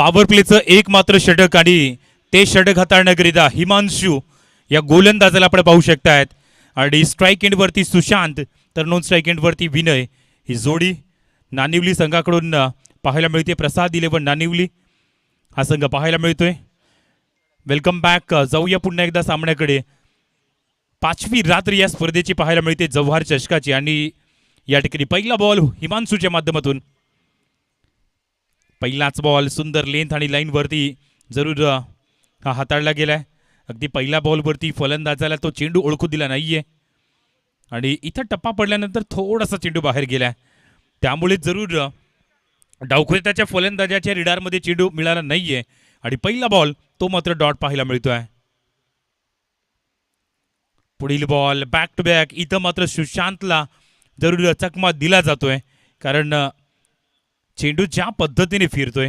Power प्लेचं एक मात्र षटक आणि ते षटक हाताळण्याकरिता हिमांशू या गोलंदाजाला आपण पाहू शकतायत. आणि स्ट्राईक एंडवरती सुशांत तर नॉन स्ट्राईक एंडवरती विनय. ही जोडी नानिवली संघाकडून पाहायला मिळते. प्रसाद 11 नानिवली हा संघ पाहायला मिळतोय. Welcome back. जाऊया पुन्हा एकदा सामन्याकडे. 5वी रात्र या स्पर्धेची पाहायला मिळते जव्हार चषकाची. आणि या ठिकाणी पहिला बॉल हिमांशूच्या माध्यमातून. पहिलाच बॉल सुंदर लेंथ आणि लाईनवरती जरूर हा हाताळला गेलाय. अगदी पहिल्या बॉलवरती फलंदाजाला तो चेंडू ओळखू दिला नाहीये आणि इथं टप्पा पडल्यानंतर थोडासा चेंडू बाहेर गेलाय. त्यामुळे जरूर डावखुऱ्याच्या फलंदाजाच्या रिडारमध्ये चेंडू मिळाला नाहीये आणि पहिला बॉल तो मात्र डॉट पाहायला मिळतोय. पुढील बॉल बॅक टू बॅक. इथं मात्र सुशांतला जरूर चकमा दिला जातोय कारण चेंडू ज्या पद्धतीने फिरतोय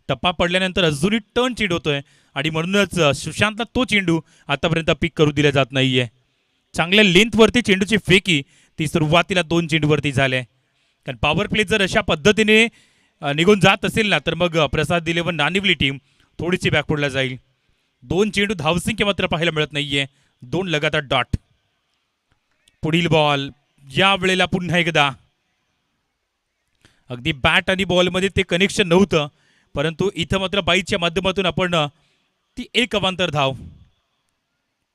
टप्पा पडल्यानंतर अजूनही टर्न चेंडू होतोय आणि म्हणूनच सुशांतला तो चेंडू आतापर्यंत पिक करू दिला जात नाहीये. चांगल्या लेंथवरती चेंडूची फेकी ती सुरुवातीला 2 चेंडूवरती झाले. कारण पॉवर प्ले जर अशा पद्धतीने निघून जात असेल ना तर मग प्रसाद 11 नानिवली टीम थोडीशी बॅकवर्डला जाईल. 2 चेंडू धावसंख्या मात्र पाहायला मिळत नाहीये. 2 लगातार डॉट. पुढील बॉल या वेळेला पुन्हा एकदा अगदी बॅट आणि बॉलमध्ये ते कनेक्शन नव्हतं परंतु इथं मात्र बाईच्या माध्यमातून आपण ती एक अवांतर धाव.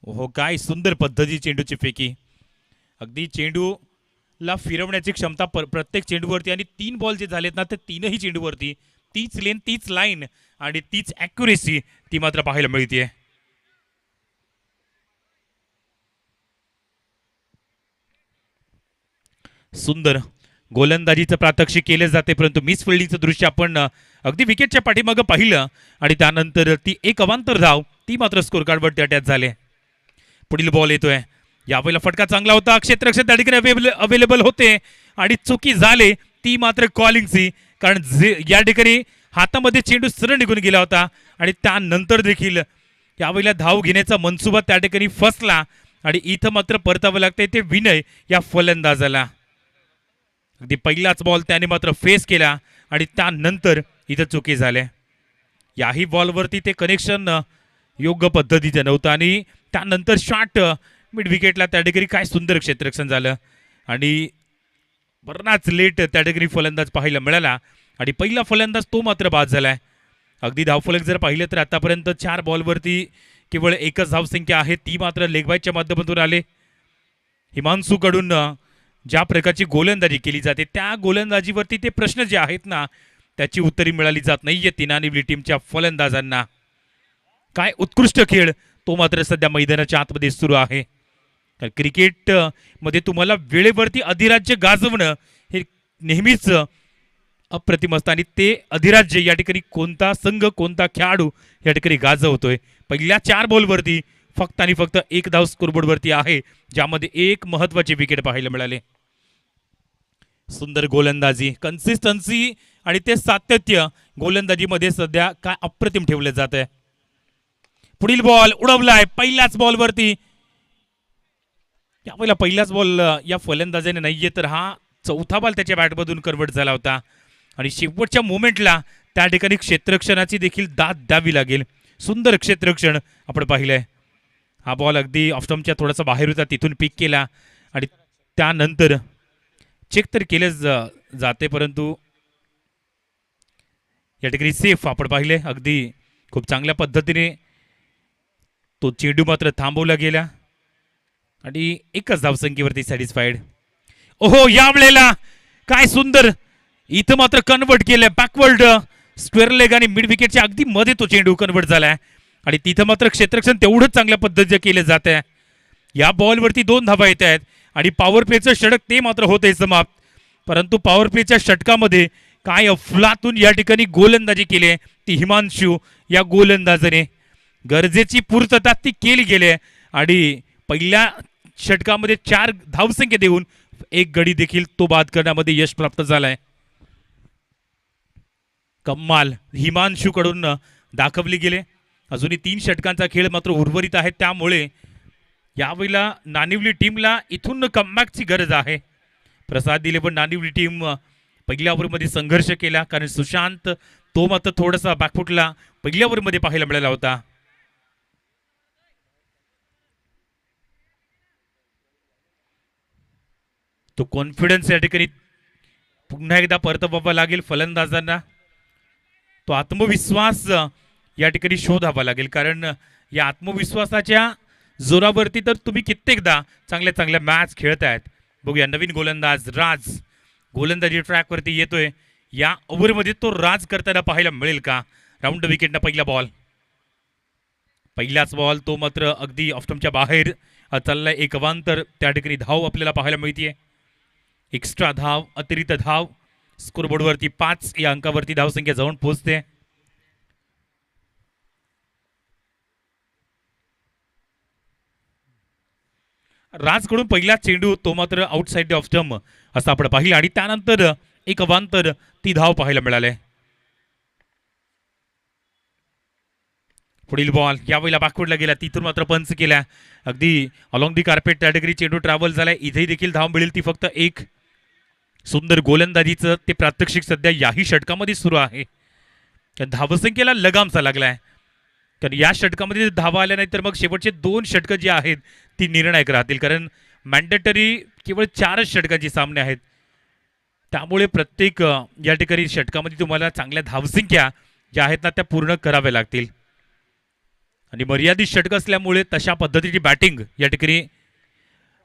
हो काय सुंदर पद्धती चेंडूची फेकी. अगदी चेंडूला फिरवण्याची क्षमता प्रत्येक चेंडूवरती आणि 3 बॉल जे झालेत ना ते 3ही चेंडूवरती तीच लेन तीच लाईन आणि तीच ॲक्युरेसी ती मात्र पाहायला मिळते. सुंदर गोलंदाजीचं प्रात्यक्षिक केले जाते परंतु मिस फिल्डिंगचं दृश्य आपण अगदी विकेटच्या पाठीमागं पाहिलं आणि त्यानंतर ती एक अवांतर धाव ती मात्र स्कोर कार्डवरती अटॅच झाले. पुढील बॉल येतोय. यावेळेला फटका चांगला होता. क्षेत्ररक्षक त्या ठिकाणी अवेलेबल होते आणि चुकी झाले ती मात्र कॉलिंगची कारण या ठिकाणी हातामध्ये चेंडू सरळ निघून गेला होता आणि त्यानंतर देखील यावेळेला धाव घेण्याचा मनसुबा त्या ठिकाणी फसला आणि इथं मात्र परतावं लागतंय ते विनय या फलंदाजाला. अगदी पहिलाच बॉल त्याने मात्र फेस केला आणि त्यानंतर इथं चुकी झाल्या. याही बॉलवरती ते कनेक्शन योग्य पद्धतीचं नव्हतं आणि त्यानंतर शॉट मिड विकेटला त्या ठिकाणी काय सुंदर क्षेत्ररक्षण झालं आणि बराच लेट त्या ठिकाणी फलंदाज पाहायला मिळाला आणि पहिला फलंदाज तो मात्र बाद झालाय. अगदी धावफलक जर पाहिलं तर आतापर्यंत 4 बॉलवरती केवळ एकच धावसंख्या आहे ती मात्र लेगबायच्या माध्यमातून आले. हिमांशूकडून ज्या प्रकारची गोलंदाजी केली जाते त्या गोलंदाजीवरती ते प्रश्न जे आहेत ना त्याची उत्तरे मिळाली जात नाहीये नानिवली टीमच्या फलंदाजांना. काय उत्कृष्ट खेळ तो मात्र सध्या मैदानाच्या आतमध्ये सुरू आहे. क्रिकेट मध्ये तुम्हाला वेळेवरती अधिराज्य गाजवणं हे नेहमीच अप्रतिम असतं आणि ते अधिराज्य या ठिकाणी कोणता संघ कोणता खेळाडू या ठिकाणी गाजवतोय. पहिल्या 4 बॉलवरती फक्त आणि फक्त 1 धाव स्कोरबोर्डवरती आहे ज्यामध्ये एक महत्वाचे विकेट पाहायला मिळाले. सुंदर गोलंदाजी कन्सिस्टन्सी आणि ते सातत्य गोलंदाजीमध्ये सध्या काय अप्रतिम ठेवलं जात आहे. पुढील बॉल उडवलाय पहिल्याच बॉलवरती. यावेळेला पहिलाच बॉल या फलंदाजाने नाहीये तर हा 4था बॉल त्याच्या बॅटमधून कन्वर्ट झाला होता आणि शेवटच्या मोमेंटला त्या ठिकाणी क्षेत्ररक्षणाची देखील दाद द्यावी लागेल. सुंदर क्षेत्ररक्षण आपण पाहिलंय. हा बॉल अगदी ऑफस्टम्पच्या थोडासा बाहेर होता तिथून पिक केला आणि त्यानंतर चेक तर केले जाते परंतु या ठिकाणी सेफ आपण पाहिले. अगदी खूप चांगल्या पद्धतीने तो चेंडू मात्र थांबवला गेला आणि एकच धावसंख्येवरती सॅटिस्फाईड. ओहो या वेळेला काय सुंदर इथं मात्र कन्वर्ट केलंय बॅकवर्ड स्क्वेअर लेग आणि मिड विकेटच्या अगदी मध्ये तो चेंडू कन्वर्ट झालाय आणि तिथं मात्र क्षेत्ररक्षण तेवढंच चांगल्या पद्धतीने केलं जात आहे. या बॉलवरती 2 धावा येत आहेत आणि पॉवर प्लेचं षटक ते मात्र होत आहे समाप्त. परंतु पॉवर प्लेच्या षटकामध्ये काय अफलातून या ठिकाणी गोलंदाजी केली ती हिमांशू या गोलंदाजाने. गरजेची पूर्तता ती केली गेली आणि पहिल्या षटकामध्ये 4 धावसंख्या देऊन 1 गडी देखील तो बाद करण्यामध्ये यश प्राप्त झालाय. कमाल हिमांशूकडून दाखवली गेले. अजूनही 3 षटकांचा खेळ मात्र उर्वरित आहे त्यामुळे यावेळेला नानिवली टीमला इथून कमबॅकची गरज आहे. प्रसाद 11 नानिवली टीम पहिल्या ओव्हरमध्ये संघर्ष केला कारण सुशांत तो मात्र थोडासा बॅकफुटला पहिल्या ओव्हरमध्ये पाहायला मिळाला होता. तो कॉन्फिडन्स या ठिकाणी पुन्हा एकदा परतवावा लागेल फलंदाजांना. तो आत्मविश्वास या ठिकाणी शोधावा लागेल, कारण या आत्मविश्वासाच्या जोरावरती तर तुम्ही कित्येकदा चांगल्या चांगल्या मॅच खेळतायत. बघूया नवीन गोलंदाज राज गोलंदाजी ट्रॅकवरती येतोय. या ओव्हरमध्ये तो राज करताना पाहायला मिळेल का? राऊंड विकेटनं पहिला बॉल, पहिलाच बॉल तो मात्र अगदी ऑफस्टंपच्या बाहेर चाललाय. एक अवांतर त्या ठिकाणी धाव आपल्याला पाहायला मिळतीये. एक्स्ट्रा धाव, अतिरिक्त धाव, स्कोरबोर्डवरती 5 या अंकावरती धावसंख्या जाऊन पोहोचते. राजकडून पहिला चेंडू तो मात्र आउटसाइड ऑफ स्टंप असं आपण पाहिलं आणि त्यानंतर एक अवांतर ती धाव पाहायला मिळाले. पुढील बॉल यावेळेला बॅकवर्डला गेला, तिथून मात्र पंच केला. अगदी अलॉंग दी कार्पेट त्या ठिकाणी चेंडू ट्रॅव्हल झालाय. इथेही देखील धाव मिळेल ती फक्त एक. सुंदर गोलंदाजीचं ते प्रात्यक्षिक सध्या याही षटकामध्ये सुरू आहे. धावसंख्येला लगामचा लागलाय, कारण या षटकामध्ये धावा आल्या नाही तर मग शेवटचे 2 षटकं जी आहेत ती निर्णायक राहतील, कारण मॅन्डेटरी केवळ 4च षटकांचे सामने आहेत. त्यामुळे प्रत्येक या ठिकाणी षटकामध्ये तुम्हाला चांगल्या धावसंख्या ज्या आहेत ना त्या पूर्ण कराव्या लागतील आणि मर्यादित षटक असल्यामुळे तशा पद्धतीची बॅटिंग या ठिकाणी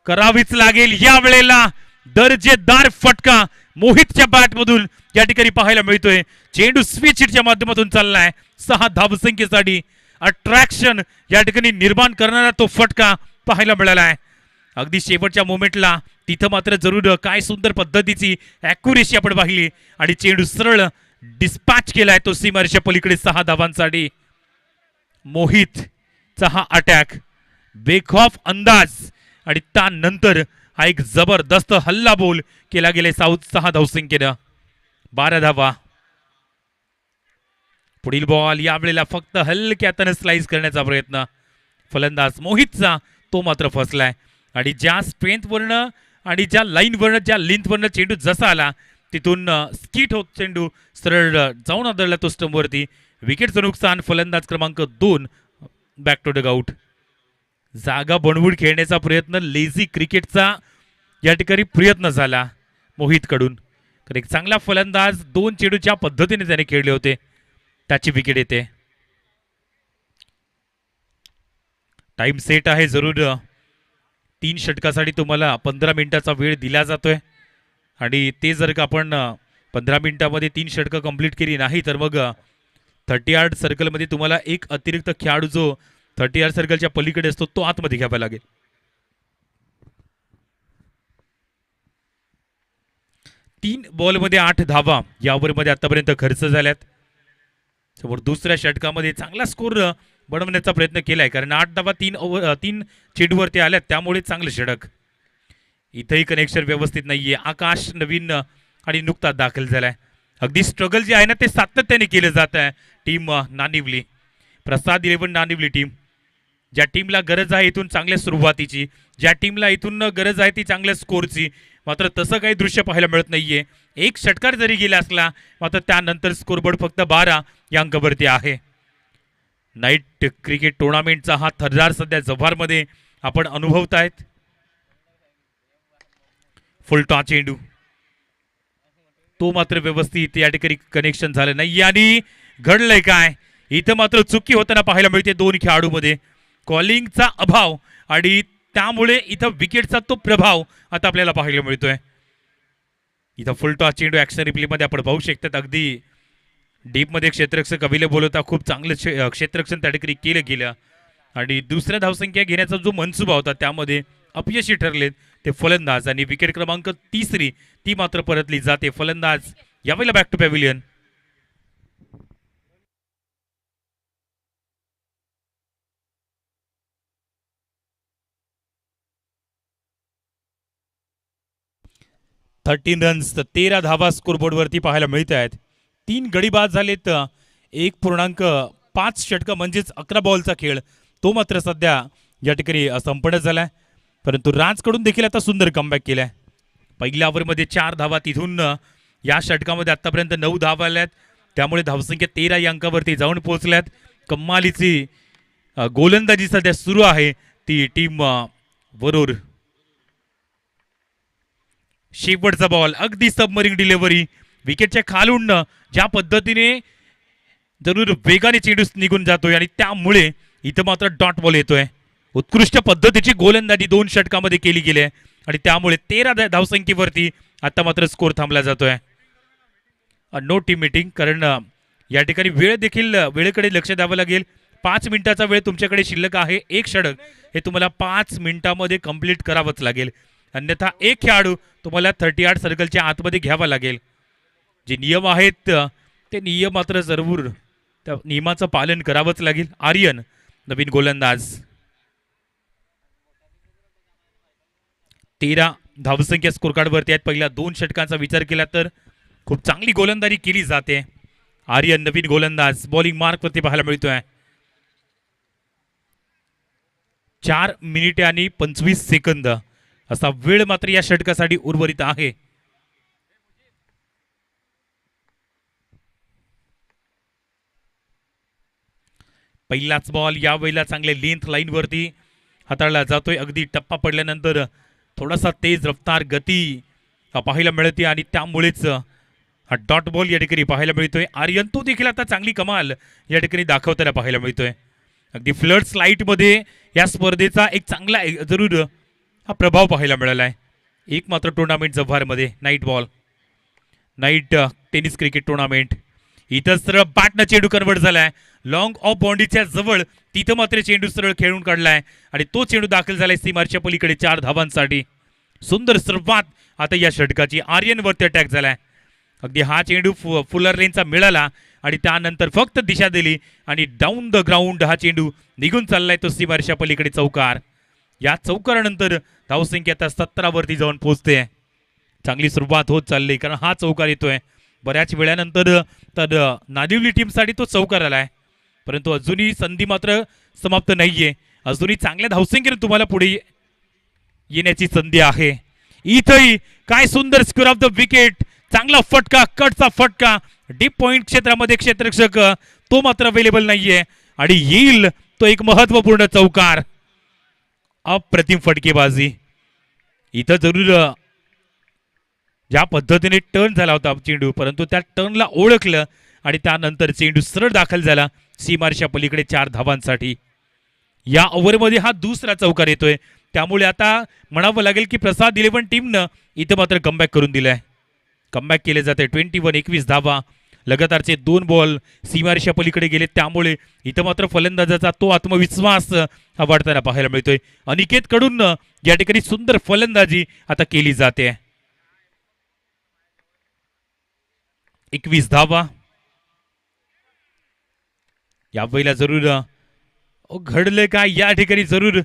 करावीच लागेल. या वेळेला दर्जेदार फटका मोहितच्या बॅटमधून या ठिकाणी पाहायला मिळतोय. चेंडू स्विच हिटच्या माध्यमातून चाललाय. 6 धावसंख्येसाठी अट्रॅक्शन या ठिकाणी निर्माण करणारा तो फटका पाहायला मिळाला आहे. अगदी शेवटच्या मोमेंटला तिथं मात्र जरूर काय सुंदर पद्धतीची ॲक्युरेसी आपण पाहिली आणि चेंडू सरळ डिस्पॅच केलाय तो सीमारेषेच्या पलीकडे 6 धावांसाठी. मोहितचा हा अटॅक बेखौफ अंदाज आणि त्यानंतर हा एक जबरदस्त हल्ला बोल केला गेला. 6 धावसंख्येनं 12 धावा. पुढील बॉल यावेळेला फक्त हलक्यातनं स्लाइस करण्याचा प्रयत्न फलंदाज मोहितचा तो मात्र फसलाय आणि ज्या स्ट्रेंथवरनं आणि ज्या लाईनवरनं ज्या लेंथवरनं चेंडू जसा आला तिथून स्किट होत चेंडू सरळ जाऊन आदळला तो स्टंपवरती. विकेटचं नुकसान. फलंदाज क्रमांक 2 बॅक टू डगआउट. जागा बनवून खेळण्याचा प्रयत्न लेझी क्रिकेटचा या ठिकाणी प्रयत्न झाला मोहितकडून, तर एक चांगला फलंदाज 2 चेंडू ज्या पद्धतीने त्याने खेळले होते त्याची विकेट येते. टाइम सेट आहे. जरूर 3 षटकासाठी तुम्हाला 15 मिनिटाचा वेळ दिला जातोय आणि ते जर का आपण 15 मिनिटामध्ये 3 षटकं कंप्लीट केली नाही तर मग 30 यार्ड सर्कलमध्ये तुम्हाला एक अतिरिक्त खेळाडू जो 30 यार्ड सर्कलच्या पलीकडे असतो तो आतमध्ये घ्यावा लागेल. तीन बॉलमध्ये 8 धावा या ओव्हरमध्ये आतापर्यंत खर्च झाल्यात. समोर दुसऱ्या षटकामध्ये चांगला स्कोर बनवण्याचा प्रयत्न केलाय, कारण 8 धावा 3 चेंडूवरती आल्यात, त्यामुळे चांगलं षटक. इथंही कनेक्शन व्यवस्थित नाहीये. आकाश नवीन आणि नुकताच दाखल झालाय. अगदी स्ट्रगल जे आहे ना ते सातत्याने केलं जात आहे. टीम नानिवली, प्रसाद 11 नानिवली टीम, ज्या टीमला गरज आहे इथून चांगल्या सुरुवातीची, ज्या टीमला इथून गरज आहे ती चांगल्या स्कोरची, मात्र तसं काही दृश्य पाहायला मिळत नाहीये. एक षटकार जरी गेला असला मात्र त्यानंतर स्कोरबोर्ड फक्त 12 या अंकावरती आहे. नाईट क्रिकेट टुर्नामेंटचा हा थरार सध्या जव्हारमध्ये आपण अनुभवतायत. फुलटॉ चेंडू तो मात्र व्यवस्थित या ठिकाणी कनेक्शन झालं नाही आणि घडलंय काय इथं मात्र चुकी होताना पाहायला मिळते 2 खेळाडूमध्ये. कॉलिंगचा अभाव आणि त्यामुळे इथं विकेटचा तो प्रभाव आता आपल्याला पाहायला मिळतोय. इथं फुलटॉस चेंडू ॲक्शन रिप्लेमध्ये आपण पाहू शकतात. अगदी डीपमध्ये क्षेत्ररक्षक अवेलेबल होता, खूप चांगलं क्षेत्ररक्षण त्या ठिकाणी केलं गेलं आणि दुसऱ्या धावसंख्या घेण्याचा जो मनसुबा होता त्यामध्ये अपयशी ठरले ते फलंदाज आणि विकेट क्रमांक 3 ती मात्र परतली जाते. फलंदाज यावेळेला back to pavilion. Thirteen runs 13 धावा स्कोरबोर्डवरती पाहायला मिळत आहेत. 3 गडी बाद झालेत. 1.5 षटकं म्हणजेच 11 बॉलचा खेळ तो मात्र सध्या या ठिकाणी संपन्न झालाय. परंतु राजकडून देखील आता सुंदर कमबॅक केलाय. पहिल्या ओव्हरमध्ये 4 धावा, तिथून या षटकामध्ये आतापर्यंत 9 धावा आल्यात. त्यामुळे धावसंख्या 13 या अंकावरती जाऊन पोहोचल्यात. कमालीची गोलंदाजी सध्या सुरू आहे ती टीम वरूर. शेवटचा बॉल अगदी सबमरीन डिलिव्हरी विकेटच्या खालून ज्या पद्धतीने जरूर वेगाने चेंडू निघून जातोय आणि त्यामुळे इथं मात्र डॉट बॉल येतोय. उत्कृष्ट पद्धतीची गोलंदाजी 2 षटकामध्ये केली गेली आहे आणि त्यामुळे 13 धावसंख्येवरती आता मात्र स्कोर थांबला जातोय. नो टीम मीटिंग, कारण या ठिकाणी वेळ देखील वेळेकडे लक्ष द्यावं लागेल. 5 मिनिटाचा वेळ तुमच्याकडे शिल्लक आहे. एक षटक हे तुम्हाला 5 मिनिटामध्ये कंप्लीट करावंच लागेल, अन्यथा एक खेळाडू तुम्हाला 38 सर्कलच्या आतमध्ये घ्यावा लागेल. जे नियम आहेत ते नियम मात्र जरूर त्या नियमाचं पालन करावंच लागेल. आर्यन नवीन गोलंदाज. 13 धावसंख्या स्कोर कार्डवरती आहेत. पहिल्या 2 षटकांचा विचार केला तर खूप चांगली गोलंदाजी केली जाते. आर्यन नवीन गोलंदाज बॉलिंग मार्क वरती पाहायला मिळतोय. 4 मिनिटे आणि 25 सेकंद असा वेळ मात्र या षटकासाठी उर्वरित आहे. पहिलाच बॉल यावेळेला चांगल्या लेंथ लाईन वरती हाताळला जातोय. अगदी टप्पा पडल्यानंतर थोडासा तेज रफ्तार गती पाहायला मिळते आणि त्यामुळेच हा डॉट बॉल या ठिकाणी पाहायला मिळतोय. आर्यन तो देखील आता चांगली कमाल या ठिकाणी दाखवताना पाहायला मिळतोय. अगदी फ्लड स्लाईट मध्ये या स्पर्धेचा एक चांगला जरूर हा प्रभाव पाहायला मिळाला आहे. एक मात्र टुर्नामेंट जव्हारमध्ये नाईट टेनिस क्रिकेट टुर्नामेंट. इथं सरळ बॅटनं चेंडू कन्वर्ट झालाय लॉंग ऑफ बाउंड्रीच्या जवळ. तिथं मात्र चेंडू सरळ खेळून काढलाय आणि तो चेंडू दाखल झालाय सीमारच्या पलीकडे 4 धावांसाठी. सुंदर सुरुवात आता या षटकाची. आर्यन वरती अटॅक झालाय. अगदी हा चेंडू फुलर लेनचा मिळाला आणि त्यानंतर फक्त दिशा दिली आणि डाऊन द ग्राउंड हा चेंडू निघून चाललाय तो सीमारच्या पलीकडे चौकार. या चौकारानंतर धावसंख्या आता 17 वरती जाऊन पोहोचते. चांगली सुरुवात होत चालली, कारण हा चौकार येतोय बऱ्याच वेळानंतर. तर नादिवली टीमसाठी तो चौकार आलाय, परंतु अजूनही संधी मात्र समाप्त नाहीये. अजूनही चांगल्या धावसंख्येने तुम्हाला पुढे येण्याची संधी आहे. इथंही काय सुंदर स्क्वेअर ऑफ द विकेट. चांगला फटका, कटचा फटका. डीप पॉइंट क्षेत्रामध्ये क्षेत्ररक्षक तो मात्र अवेलेबल नाहीये आणि येईल तो एक महत्वपूर्ण चौकार. अप्रतिम फटकेबाजी. इथं जरूर ज्या पद्धतीने टर्न झाला होता चेंडू, परंतु त्या टर्नला ओळखलं आणि त्यानंतर चेंडू सरळ दाखल झाला सीमारच्या पलीकडे 4 धावांसाठी. या ओव्हरमध्ये हा दुसरा चौकार येतोय, त्यामुळे आता म्हणावं लागेल की प्रसाद 11 टीमनं इथं मात्र कमबॅक करून दिलाय. कमबॅक केले जाते. 21 धावा. लगातारचे 2 बॉल सीमारेषा पलीकडे गेले, त्यामुळे इथं मात्र फलंदाजाचा तो आत्मविश्वास वाढताना पाहायला मिळतोय. अनिकेत कडून या ठिकाणी सुंदर फलंदाजी आता केली जाते. 21 धावा. यावेळेला जरूर घडले काय या ठिकाणी जरूर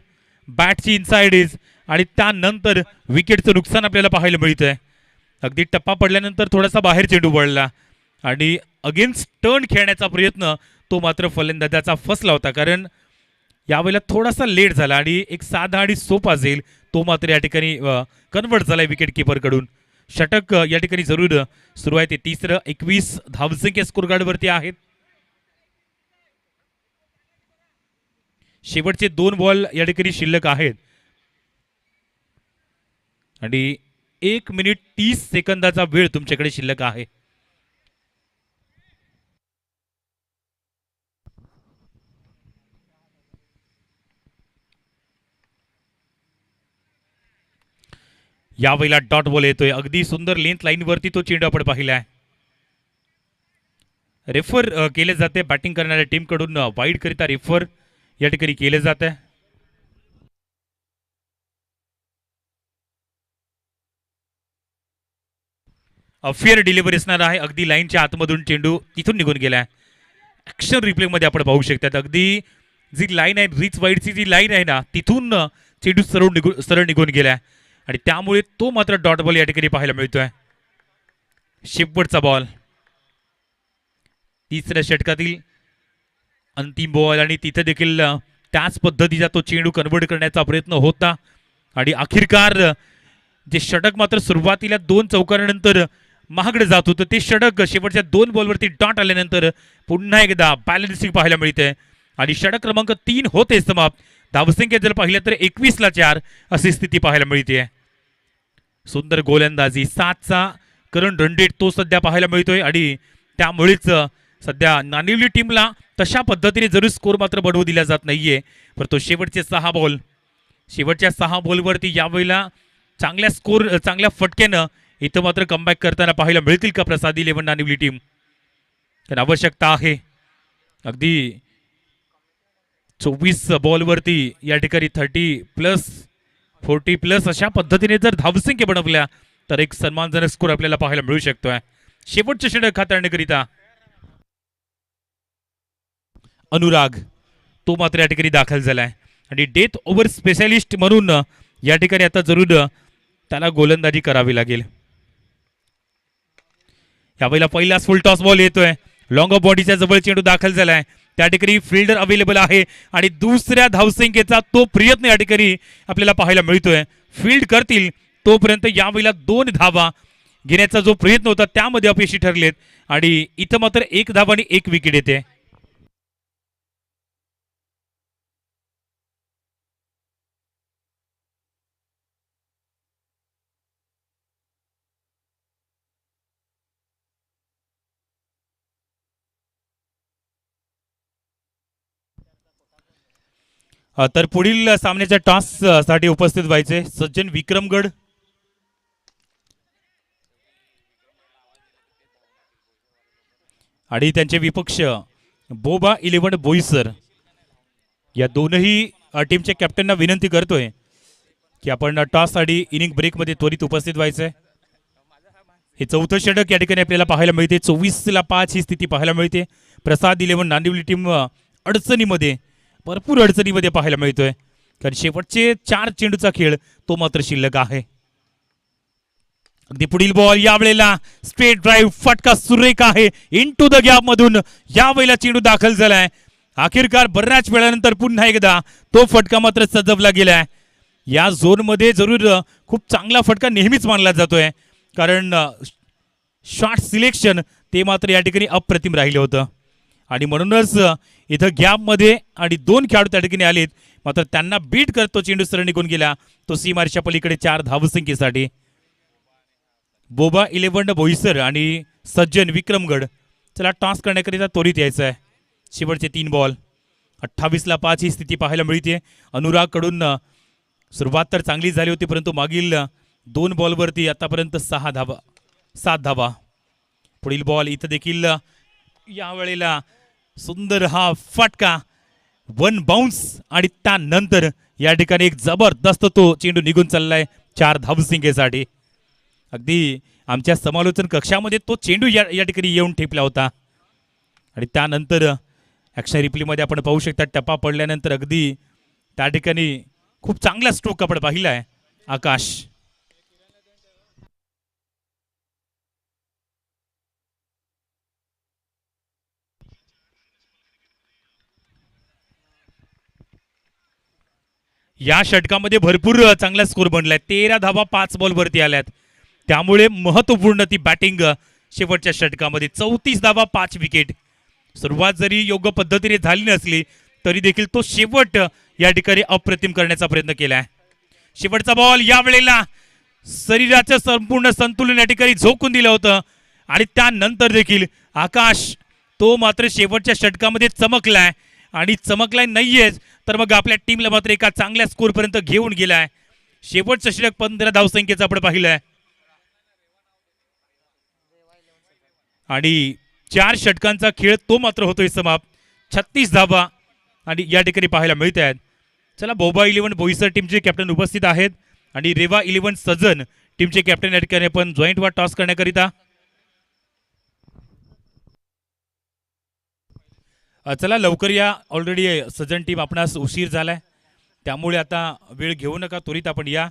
बॅटची इनसाइड इज आणि त्यानंतर विकेटचं नुकसान आपल्याला पाहायला मिळतंय. अगदी टप्पा पडल्यानंतर थोडासा बाहेर चेंडू पडला आणि अगेन्स्ट टर्न खेळण्याचा प्रयत्न तो मात्र फलंदाजाचा फसला होता, कारण यावेळेला थोडासा लेट झाला आणि एक साधा आणि सोपा जाईल तो मात्र या ठिकाणी कन्वर्ट झालाय विकेट किपर कडून. षटक या ठिकाणी जरूर सुरू आहे. ते तिसरं. 21 धावसंख्या स्कोर कार्डवरती आहेत. शेवटचे 2 बॉल या ठिकाणी शिल्लक आहेत आणि 1 मिनिट 30 सेकंदाचा वेळ तुमच्याकडे शिल्लक आहे. यावेळेला डॉट बॉल येतोय. अगदी सुंदर लेंथ लाईन वरती तो चेंडू आपण पाहिलाय. रेफर केले जाते बॅटिंग करणाऱ्या टीम कडून. वाईड करिता रेफर या ठिकाणी केले जात आहे. फेअर डिलिव्हरी असणार आहे. अगदी लाईनच्या आतमधून चेंडू तिथून निघून गेलाय. ऍक्शन रिप्ले मध्ये आपण पाहू शकतात. अगदी जी लाईन आहे, रिच वाईडची जी लाईन आहे ना, तिथून चेंडू सरळ निघून गेलाय आणि त्यामुळे तो मात्र डॉट बॉल या ठिकाणी पाहायला मिळतोय. शेवटचा बॉल. तिसऱ्या षटकातील अंतिम बॉल आणि तिथे देखील त्याच पद्धतीचा तो चेंडू कन्वर्ट करण्याचा प्रयत्न होता आणि अखेरकार जे षटक मात्र सुरुवातीला 2 चौकारानंतर महागडे जात होतं ते षटक शेवटच्या 2 बॉलवरती डॉट आल्यानंतर पुन्हा एकदा बॅलन्सिंग पाहायला मिळते आणि षटक क्रमांक 3 होते समाप्त. धावसंख्या जर पाहिलं तर 21ला 4 अशी स्थिती पाहायला मिळते. सुंदर गोलंदाजी 7चा करंट रन रेट तो सध्या पाहायला मिळतोय आणि त्यामुळेच सध्या नाणिवली टीमला तशा पद्धतीने जरूर स्कोर मात्र बनवू दिला जात नाहीये. पण तो शेवटच्या 6 बॉलवरती यावेळेला चांगल्या फटक्यानं इथं मात्र कमबॅक करताना पाहायला मिळतील का प्रसाद 11 नाणिवली टीम. कारण आवश्यकता आहे. अगदी 24 बॉलवरती या ठिकाणी 30+ 40+ अशा पद्धतीने जर धावसंख्या बनवल्या तर एक सन्मानजनक स्कोर आपल्याला पाहायला मिळू शकतोय. शेवटचे षटक हाताळण्याकरिता अनुराग तो मात्र या ठिकाणी दाखल झालाय आणि डेथ ओव्हर स्पेशालिस्ट म्हणून या ठिकाणी आता जरूर त्याला गोलंदाजी करावी लागेल. यावेळेला पहिलाच फुल टॉस बॉल येतोय. लॉंग ऑफ बॉडीच्या जवळ चेंडू दाखल झालाय. त्या ठिकाणी फिल्डर अवेलेबल आहे आणि दुसऱ्या धावसंख्येचा तो प्रयत्न या ठिकाणी आपल्याला पाहायला मिळतोय. फील्ड करतील तोपर्यंत यावेळेला 2 धावा घेण्याचा जो प्रयत्न होता त्यामध्ये अपयशी ठरलेत आणि इथं मात्र 1 धावा आणि 1 विकेट येते. तर पुढील सामन्याच्या टॉस साठी उपस्थित व्हायचे सज्जन विक्रमगड आणि त्यांचे विपक्ष बोबा 11 बोईसर. या दोनही टीमच्या कॅप्टनना विनंती करतोय की आपण टॉस साठी इनिंग ब्रेकमध्ये त्वरित उपस्थित व्हायचंय. हे चौथं षटक या ठिकाणी आपल्याला पाहायला मिळते. 24ला 5 ही स्थिती पाहायला मिळते. प्रसाद 11 नांदिवली टीम अडचणीमध्ये भरपूर अडचणीमध्ये पाहायला मिळतोय कारण शेवटचे 4 चेंडूचा खेळ तो मात्र शिल्लक आहे. अगदी पुढील बॉल यावेळेला स्ट्रेट ड्राईव्ह फटका सुरेख आहे इनटू द गॅप मधून यावेळेला चेंडू दाखल झालाय. अखेरकार बऱ्याच वेळानंतर पुन्हा एकदा तो फटका मात्र सजवला गेलाय. या झोन मध्ये जरूर खूप चांगला फटका नेहमीच मानला जातोय कारण शॉट सिलेक्शन ते मात्र या ठिकाणी अप्रतिम राहिलं होतं आणि म्हणूनच इथं गॅपमध्ये आणि 2 खेळाडू त्या ठिकाणी आलेत मात्र त्यांना बीट करतो चेंडू सरळ निघून गेला तो सीमारच्या पलीकडे 4 धावसंख्येसाठी. बोबा 11 बोईसर आणि सज्जन विक्रमगड चला टॉस करण्याकरिता त्वरित यायचं आहे. शेवटचे 3 बॉल 28ला 5 ही स्थिती पाहायला मिळते. अनुराग कडून सुरुवात तर चांगली झाली होती परंतु मागील 2 बॉलवरती आतापर्यंत 7 धावा. पुढील बॉल इथं देखील यावेळेला सुंदर हा फटका 1 बाउन्स आणि त्यानंतर या ठिकाणी एक जबरदस्त तो चेंडू निघून चाललाय 4 धावसंख्येसाठी. अगदी आमच्या समालोचन कक्षामध्ये तो चेंडू या ठिकाणी येऊन ठेपला होता आणि त्यानंतर ॲक्शन रिप्लेमध्ये आपण पाहू शकता टप्पा पडल्यानंतर अगदी त्या ठिकाणी खूप चांगला स्ट्रोक आपण पाहिलाय आकाश. या षटकामध्ये भरपूर चांगला स्कोर बनलाय. 13 धावा 5 बॉलवरती आल्यात त्यामुळे महत्वपूर्ण ती बॅटिंग शेवटच्या षटकामध्ये. 34 धावा 5 विकेट. सुरुवात जरी योग्य पद्धतीने झाली नसली तरी देखील तो शेवट या ठिकाणी अप्रतिम करण्याचा प्रयत्न केलाय. शेवटचा बॉल यावेळेला शरीराचं संपूर्ण संतुलन या ठिकाणी झोकून दिलं होतं आणि त्यानंतर देखील आकाश तो मात्र शेवटच्या षटकामध्ये चमकलाय आणि चमकलाय नाहीयेच तर मग आपल्या टीमला मात्र एका चांगल्या स्कोर पर्यंत घेऊन गेलाय. शेवटचं षटक 15 धावसंख्येचं आपण पाहिलंय आणि 4 षटकांचा खेळ तो मात्र होतोय समाप्त. 36 धावा आणि या ठिकाणी पाहायला मिळत आहेत. चला बोबा 11 बोईसर टीमचे कॅप्टन उपस्थित आहेत आणि रेवा 11 सजन टीमचे कॅप्टन या ठिकाणी आपण जॉईंट वा टॉस करण्याकरिता. चला लवकर या. ऑलरेडी सजन टीम आपणास उशीर झालाय त्यामुळे आता वेळ घेऊ नका त्वरित आपण या.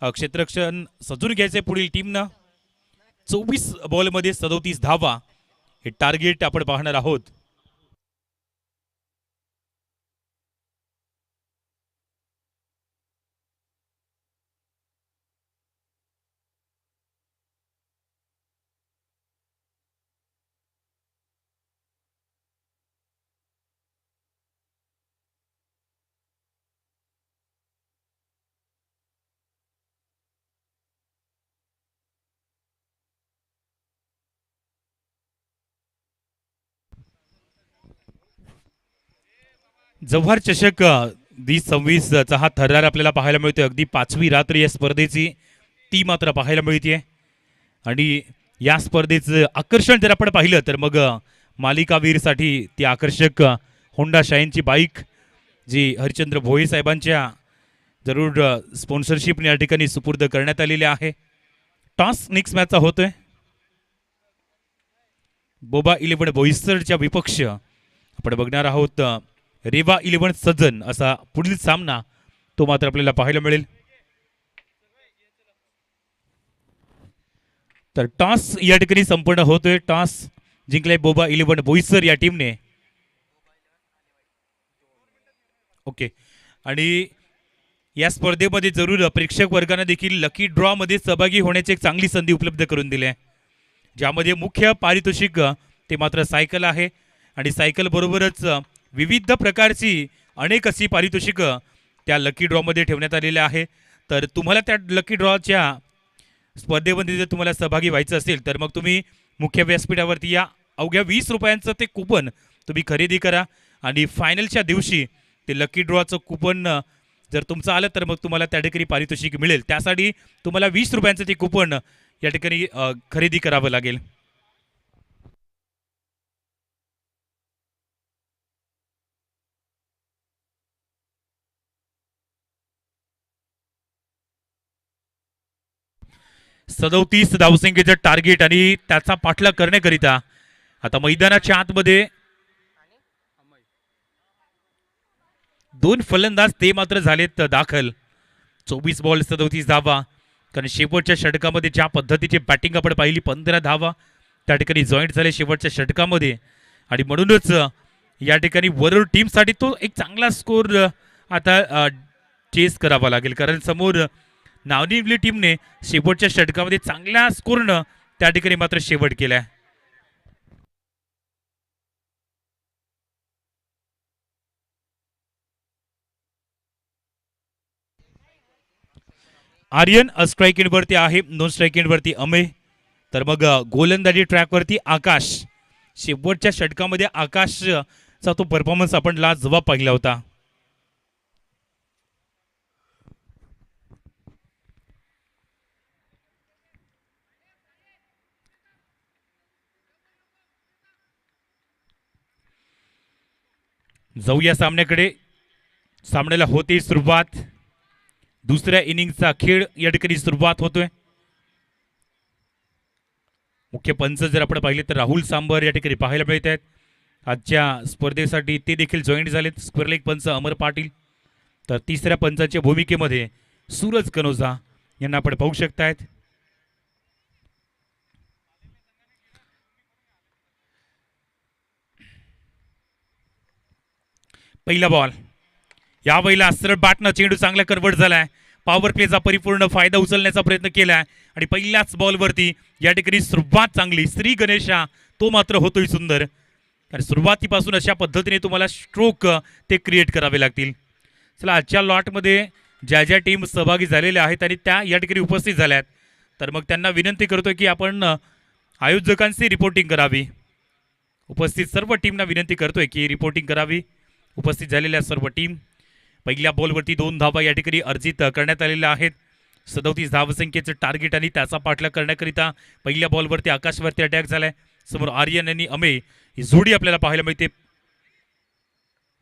क्षेत्ररक्षण सजून घ्यायचे पुढील टीमनं. 24 बॉलमध्ये 37 धावा हे टार्गेट आपण पाहणार आहोत. जव्हार चषक 2026 हा थरार आपल्याला पाहायला मिळतोय. अगदी 5वी रात्र या स्पर्धेची ती मात्र पाहायला मिळते. आणि या स्पर्धेचं आकर्षण जर आपण पाहिलं तर मग मालिकावीरसाठी ती आकर्षक होंडा शाईनची बाईक जी हरिश्चंद्र भोये साहेबांच्या जरूर स्पॉन्सरशिपने या ठिकाणी सुपूर्द करण्यात आलेली आहे. टॉस नेक्स्ट मॅचचा होतोय. बोबा 11 बोईसरच्या विपक्ष आपण बघणार आहोत रेवा 11 सज्जन असा पुढील सामना तो मात्र आपल्याला पाहायला मिळेल. तर टॉस या ठिकाणी संपूर्ण होतोय. टॉस जिंकलाय बोबा 11 बोईसर या टीमने. ओके. आणि या स्पर्धेमध्ये जरूर प्रेक्षक वर्गाने देखील लकी ड्रॉ मध्ये सहभागी होण्याची एक चांगली संधी उपलब्ध करून दिली आहे, ज्यामध्ये मुख्य पारितोषिक ते मात्र सायकल आहे. आणि सायकल बरोबरच विविध प्रकारची अनेक अशी पारितोषिक त्या लकी ड्रॉमध्ये ठेवण्यात आलेले आहे. तर तुम्हाला त्या लकी ड्रॉच्या स्पर्धेमध्ये जर तुम्हाला सहभागी व्हायचं असेल तर मग तुम्ही मुख्य व्यासपीठावरती या. अवघ्या 20 रुपयांचं ते कुपन तुम्ही खरेदी करा आणि फायनलच्या दिवशी ते लकी ड्रॉचं कुपन जर तुमचं आलं तर मग तुम्हाला त्या ठिकाणी पारितोषिक मिळेल. त्यासाठी तुम्हाला 20 रुपयांचं ते कुपन या ठिकाणी खरेदी करावं लागेल. सदोतीस धावसंख्येचं टार्गेट आणि त्याचा पाठलाग करण्याकरिता आता मैदानाच्या आतमध्ये दोन फलंदाज ते मात्र झालेत दाखल. 24 बॉल 37 धावा. कारण शेवटच्या षटकामध्ये ज्या पद्धतीची बॅटिंग आपण पाहिली 15 धावा त्या ठिकाणी जॉईंट झाले शेवटच्या षटकामध्ये. आणि म्हणूनच या ठिकाणी वरुड टीमसाठी तो एक चांगला स्कोर आता चेस करावा लागेल, कारण समोर नावनिवली टीमने शेवटच्या षटकामध्ये चांगल्या स्कोरनं त्या ठिकाणी मात्र शेवट केलाय. आर्यन स्ट्राईक एंडवरती आहे, नॉन स्ट्राईक एंडवरती अमेय. तर मग गोलंदाजी ट्रॅकवरती आकाश. शेवटच्या षटकामध्ये आकाशचा तो परफॉर्मन्स आपण लाजवाब पाहिला होता. जाऊया सामन्याकडे. सामन्याला होते सुरुवात. दुसऱ्या इनिंगचा खेळ या ठिकाणी सुरुवात होतोय. मुख्य पंच जर आपण पाहिले तर राहुल सांबर या ठिकाणी पाहायला मिळत आहेत. आजच्या स्पर्धेसाठी ते देखील जॉईन झालेत. स्क्वेअर लेग पंच अमर पाटील. तर तिसऱ्या पंचाच्या भूमिकेमध्ये सूरज कनोजा यांना आपण पाहू शकतायत. पहिला बॉल या वेळेला सरळ बॅटनं चेंडू चांगला कन्वर्ट झालाय. पॉवर प्लेचा परिपूर्ण फायदा उचलण्याचा प्रयत्न केलाय आणि पहिल्याच बॉलवरती या ठिकाणी सुरुवात चांगली. श्री गणेशा तो मात्र होतोय सुंदर. आणि सुरुवातीपासून अशा पद्धतीने तुम्हाला स्ट्रोक ते क्रिएट करावे लागतील. चला, आजच्या लॉटमध्ये ज्या ज्या टीम सहभागी झालेल्या आहेत आणि त्या या ठिकाणी उपस्थित झाल्यात तर मग त्यांना विनंती करतोय की आपण आयोजकांची रिपोर्टिंग करावी. उपस्थित सर्व टीमना विनंती करतोय की रिपोर्टिंग करावी. उपस्थित झालेल्या सर्व टीम. पहिल्या बॉलवरती 2 धावा या ठिकाणी अर्जित करण्यात आलेल्या आहेत. 37 धावसंख्येचं टार्गेट आणि त्याचा पाठलाग करण्याकरिता पहिल्या बॉलवरती आकाशवरती अटॅक झालाय. समोर आर्यन आणि अमेय ही जोडी आपल्याला पाहायला मिळते.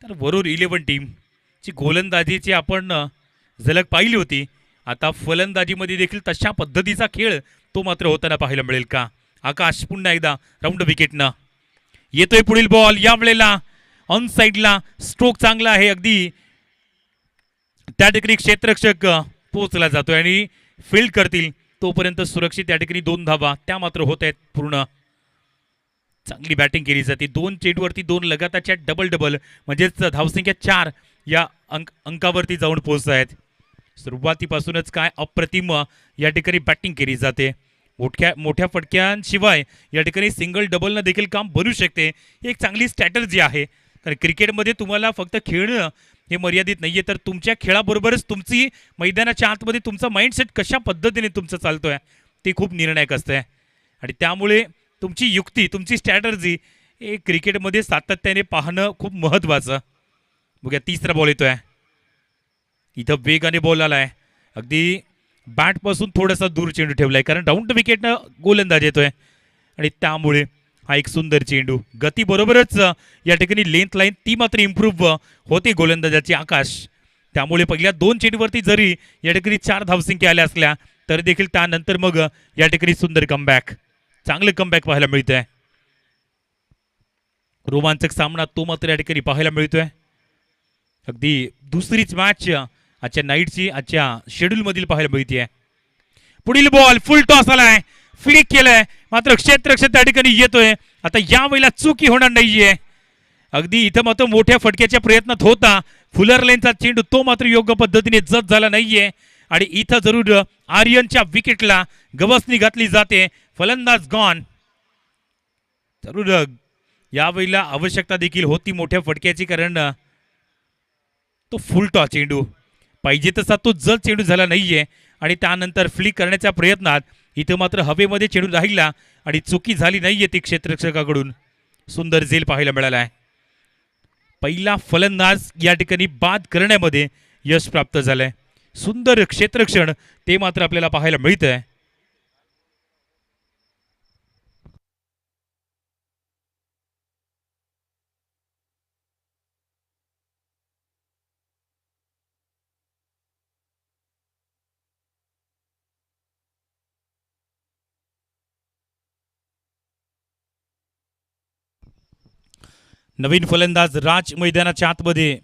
तर वरुड 11 टीमची गोलंदाजीची आपण झलक पाहिली होती. आता फलंदाजीमध्ये देखील तशा पद्धतीचा खेळ तो मात्र होताना पाहायला मिळेल का. आकाश पुन्हा एकदा राऊंड विकेटनं येतोय. पुढील बॉल या वेळेला ऑन साईडला स्ट्रोक चांगला आहे. अगदी त्या ठिकाणी क्षेत्ररक्षक पोहोचला जातोय आणि फील्ड करतील तोपर्यंत सुरक्षित या ठिकाणी 2 धावा त्या मात्र होत आहेत. पूर्ण चांगली बॅटिंग केली जाते. 2 चेंडूवरती 2 लगातारच्या डबल म्हणजेच धावसंख्या 4 या अंकावरती जाऊन पोहोचत आहेत. सुरुवातीपासूनच काय अप्रतिम या ठिकाणी बॅटिंग केली जाते. मोठ्या फटक्यांशिवाय या ठिकाणी सिंगल डबलनं देखील काम बनू शकते. ही एक चांगली स्ट्रॅटर्जी आहे. कारण क्रिकेटमध्ये तुम्हाला फक्त खेळणं हे मर्यादित नाहीये, तर तुमच्या खेळाबरोबरच तुमची मैदानाच्या आतमध्ये तुमचा माइंडसेट कशा पद्धतीने तुमचं चालतोय ते खूप निर्णायक असतंय. आणि त्यामुळे तुमची युक्ती, तुमची स्ट्रॅटर्जी हे क्रिकेटमध्ये सातत्याने पाहणं खूप महत्त्वाचं. बघूया तिसरा बॉल येतोय. इथं वेगाने बॉल आलाय. अगदी बॅटपासून थोडासा दूर चेंडू ठेवलाय कारण डाऊन टू विकेटनं गोलंदाज येतोय आणि त्यामुळे हा एक सुंदर चेंडू. गती बरोबरच या ठिकाणी लेंथ लाईन ती मात्र इम्प्रूव्ह होते गोलंदाजाची आकाश. त्यामुळे पहिल्या 2 चेंडूवरती जरी या ठिकाणी 4 धावसंख्या आल्या असल्या तर देखील त्यानंतर मग या ठिकाणी सुंदर कमबॅक, चांगलं कमबॅक पाहायला मिळतंय. रोमांचक सामना तो मात्र या ठिकाणी पाहायला मिळतोय. अगदी दुसरीच मॅच आजच्या नाईटची आजच्या शेड्यूल मधील पाहायला मिळते. पुढील बॉल फुल टॉस आलाय, फ्लिक केलंय मात्र क्षेत्ररक्षक त्या ठिकाणी येतोय. आता या वेळेला चुकी होणार नाहीये. अगदी इथं मात्र मोठ्या फटक्याच्या प्रयत्नात होता फुलर लेनचा चेंडू, तो मात्र योग्य पद्धतीने जत झाला नाहीये आणि इथं जरूर आर्यनच्या विकेटला गवसणी घातली जाते. फलंदाज गॉन. जरूर यावेळेला आवश्यकता देखील होती मोठ्या फटक्याची कारण तो फुल टॉस चेंडू पाहिजे तसा तो जत चेंडू झाला नाहीये आणि त्यानंतर फ्लिक करण्याच्या प्रयत्नात इथं मात्र हवेमध्ये चेंडू राहिला आणि चुकी झाली नाहीये ती क्षेत्ररक्षकाकडून. सुंदर झेल पाहायला मिळाला आहे. पहिला फलंदाज या ठिकाणी बाद करण्यामध्ये यश प्राप्त झालंय. सुंदर क्षेत्ररक्षण ते मात्र आपल्याला पाहायला मिळतंय. नवीन फलंदाज राज मैदानाच्या आतमध्ये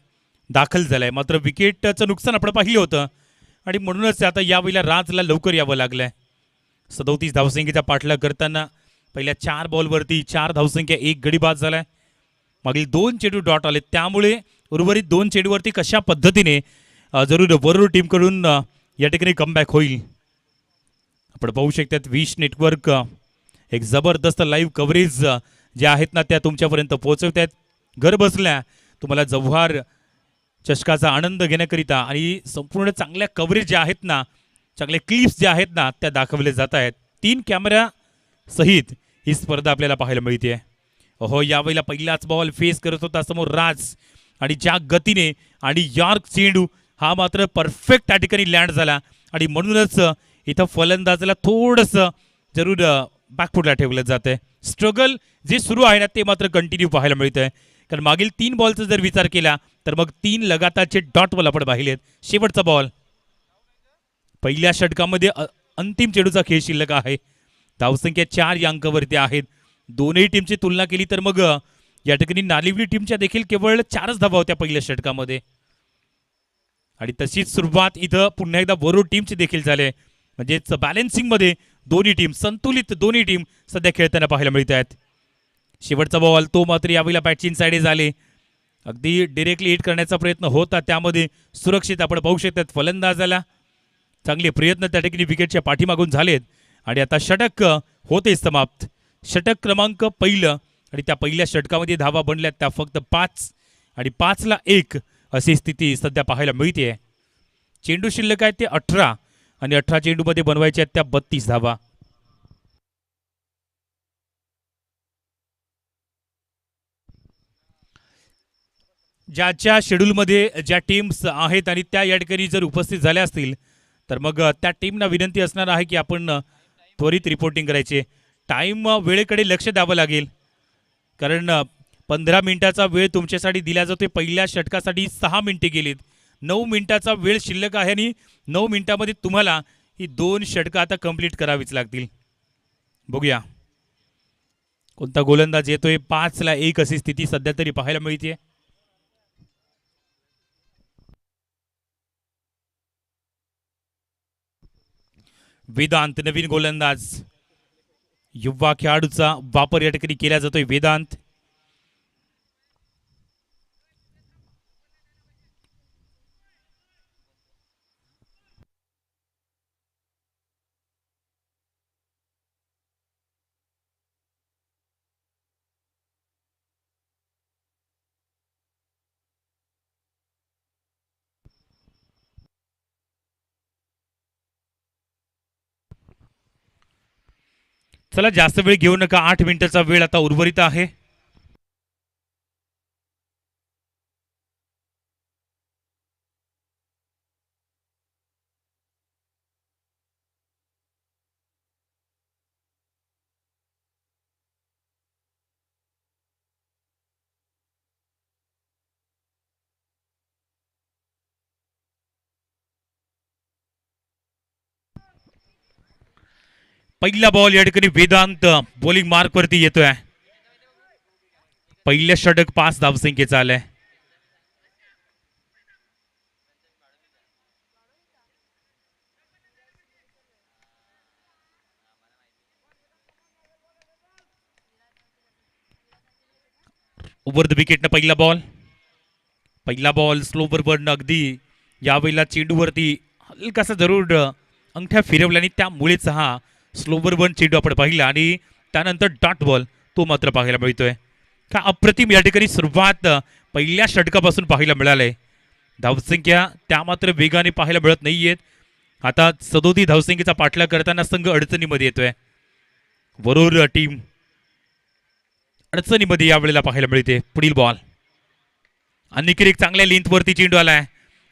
दाखल झालाय. मात्र विकेटचं नुकसान आपण पाहिलं होतं आणि म्हणूनच आता यावेळेला राजला लवकर यावं लागलंय. 37 धावसंख्येचा पाठलाग करताना पहिल्या 4 बॉलवरती 4 धावसंख्या, 1 गडी बाद झालाय. मागील 2 चेंडू डॉट आले त्यामुळे उर्वरित 2 चेंडूवरती कशा पद्धतीने जरूर वरुड टीमकडून या ठिकाणी कमबॅक होईल. आपण पाहू शकतात विश नेटवर्क एक जबरदस्त लाईव्ह कव्हरेज ज्या आहेत ना त्या तुमच्यापर्यंत पोहोचवत आहेत. घर बसल्या तुम्हाला जव्हार चषकाचा आनंद घेण्याकरिता आणि संपूर्ण चांगल्या कव्हरेज ज्या आहेत ना, चांगले क्लिप्स ज्या आहेत ना त्या दाखवले जात आहेत. 3 कॅमेरा सहित ही स्पर्धा आपल्याला पाहायला मिळते. हो यावेळेला पहिलाच बॉल फेस करत होता समोर राज आणि ज्या गतीने आणि यॉर्क चेंडू हा मात्र परफेक्ट त्या ठिकाणी लँड झाला आणि म्हणूनच इथं फलंदाजाला थोडंसं जरूर बॅकफुटला ठेवलं जातंय. स्ट्रगल जे सुरू आहे ना ते मात्र कंटिन्यू पाहायला मिळतंय कारण मागील 3 बॉलचा जर विचार केला तर मग 3 लगातारचे डॉट बॉल आपण पाहिलेत. शेवटचा बॉल पहिल्या षटकामध्ये अंतिम चेंडूचा खेळ शिल्लक आहे. धावसंख्या 4 या अंकावरती आहेत. दोन्ही टीमची तुलना केली तर मग या ठिकाणी नालिवली टीमच्या देखील केवळ 4च धावा होत्या पहिल्या षटकामध्ये आणि तशीच सुरुवात इथं पुन्हा एकदा वरुड टीमची देखील झाली. म्हणजेच बॅलन्सिंगमध्ये दोन्ही टीम, संतुलित दोन्ही टीम सध्या खेळताना पाहायला मिळत आहेत. शेवटचा बॉल तो मात्र यावेळेला बॅटची साइडे झाले. अगदी डिरेक्टली हिट करण्याचा प्रयत्न होता त्यामध्ये सुरक्षित आपण पाहू शकतात फलंदाजाला चांगले प्रयत्न त्या ठिकाणी विकेटच्या पाठीमागून झालेत आणि आता षटक होते समाप्त. षटक क्रमांक पहिलं आणि त्या पहिल्या षटकामध्ये धावा बनल्यात त्या फक्त 5 आणि 5ला 1 अशी स्थिती सध्या पाहायला मिळते. चेंडू शिल्लक आहेत ते 18 आणि 18 चेंडूमध्ये बनवायच्या आहेत त्या 32 धावा. ज्याच्या शेड्यूलमध्ये ज्या टीम्स आहेत आणि त्या या ठिकाणी जर उपस्थित झाल्या असतील तर मग त्या टीमना विनंती असणार आहे की आपण त्वरित रिपोर्टिंग करायचे. टाईम वेळेकडे लक्ष द्यावं लागेल कारण 15 मिनिटाचा वेळ तुमच्यासाठी दिला जातोय. पहिल्या षटकासाठी 6 मिनिटे गेलीत. 9 मिनिटाचा वेळ शिल्लक आहे आणि 9 मिनिटामध्ये तुम्हाला ही 2 षटकं आता कंप्लीट करावीच लागतील. बघूया कोणता गोलंदाज येतोय. 5ला 1 अशी स्थिती सध्या तरी पाहायला मिळते. वेदांत नवीन गोलंदाज, युवा खेळाडूचा वापर या ठिकाणी केला जातोय. वेदांत चला जास्त वेळ घेऊ नका. 8 मिनिटाचा वेळ आता उर्वरित आहे. पहिला बॉल या ठिकाणी वेदांत बॉलिंग मार्क वरती येतोय. पहिल्या षटक 5 धावसंख्येचा आलाय. ओव्हर द विकेटनं पहिला बॉल स्लोवर बर्न. अगदी यावेळेला चेंडूवरती हलकासा जरूर अंगठ्या फिरवल्या आणि त्यामुळेच हा स्लोवर बर्न चेंडू आपण पाहिला आणि त्यानंतर डॉट बॉल तो मात्र पाहायला मिळतोय. का अप्रतिम या ठिकाणी सुरुवात पहिल्या षटकापासून पाहायला मिळालंय. धावसंख्या त्या मात्र वेगाने पाहायला मिळत नाहीयेत. आता 37 धावसंख्येचा पाठलाग करताना संघ अडचणीमध्ये येतोय. वरोर टीम अडचणीमध्ये यावेळेला पाहायला मिळते. पुढील बॉल आणखी एक चांगल्या लेंथवरती चेंडू आलाय.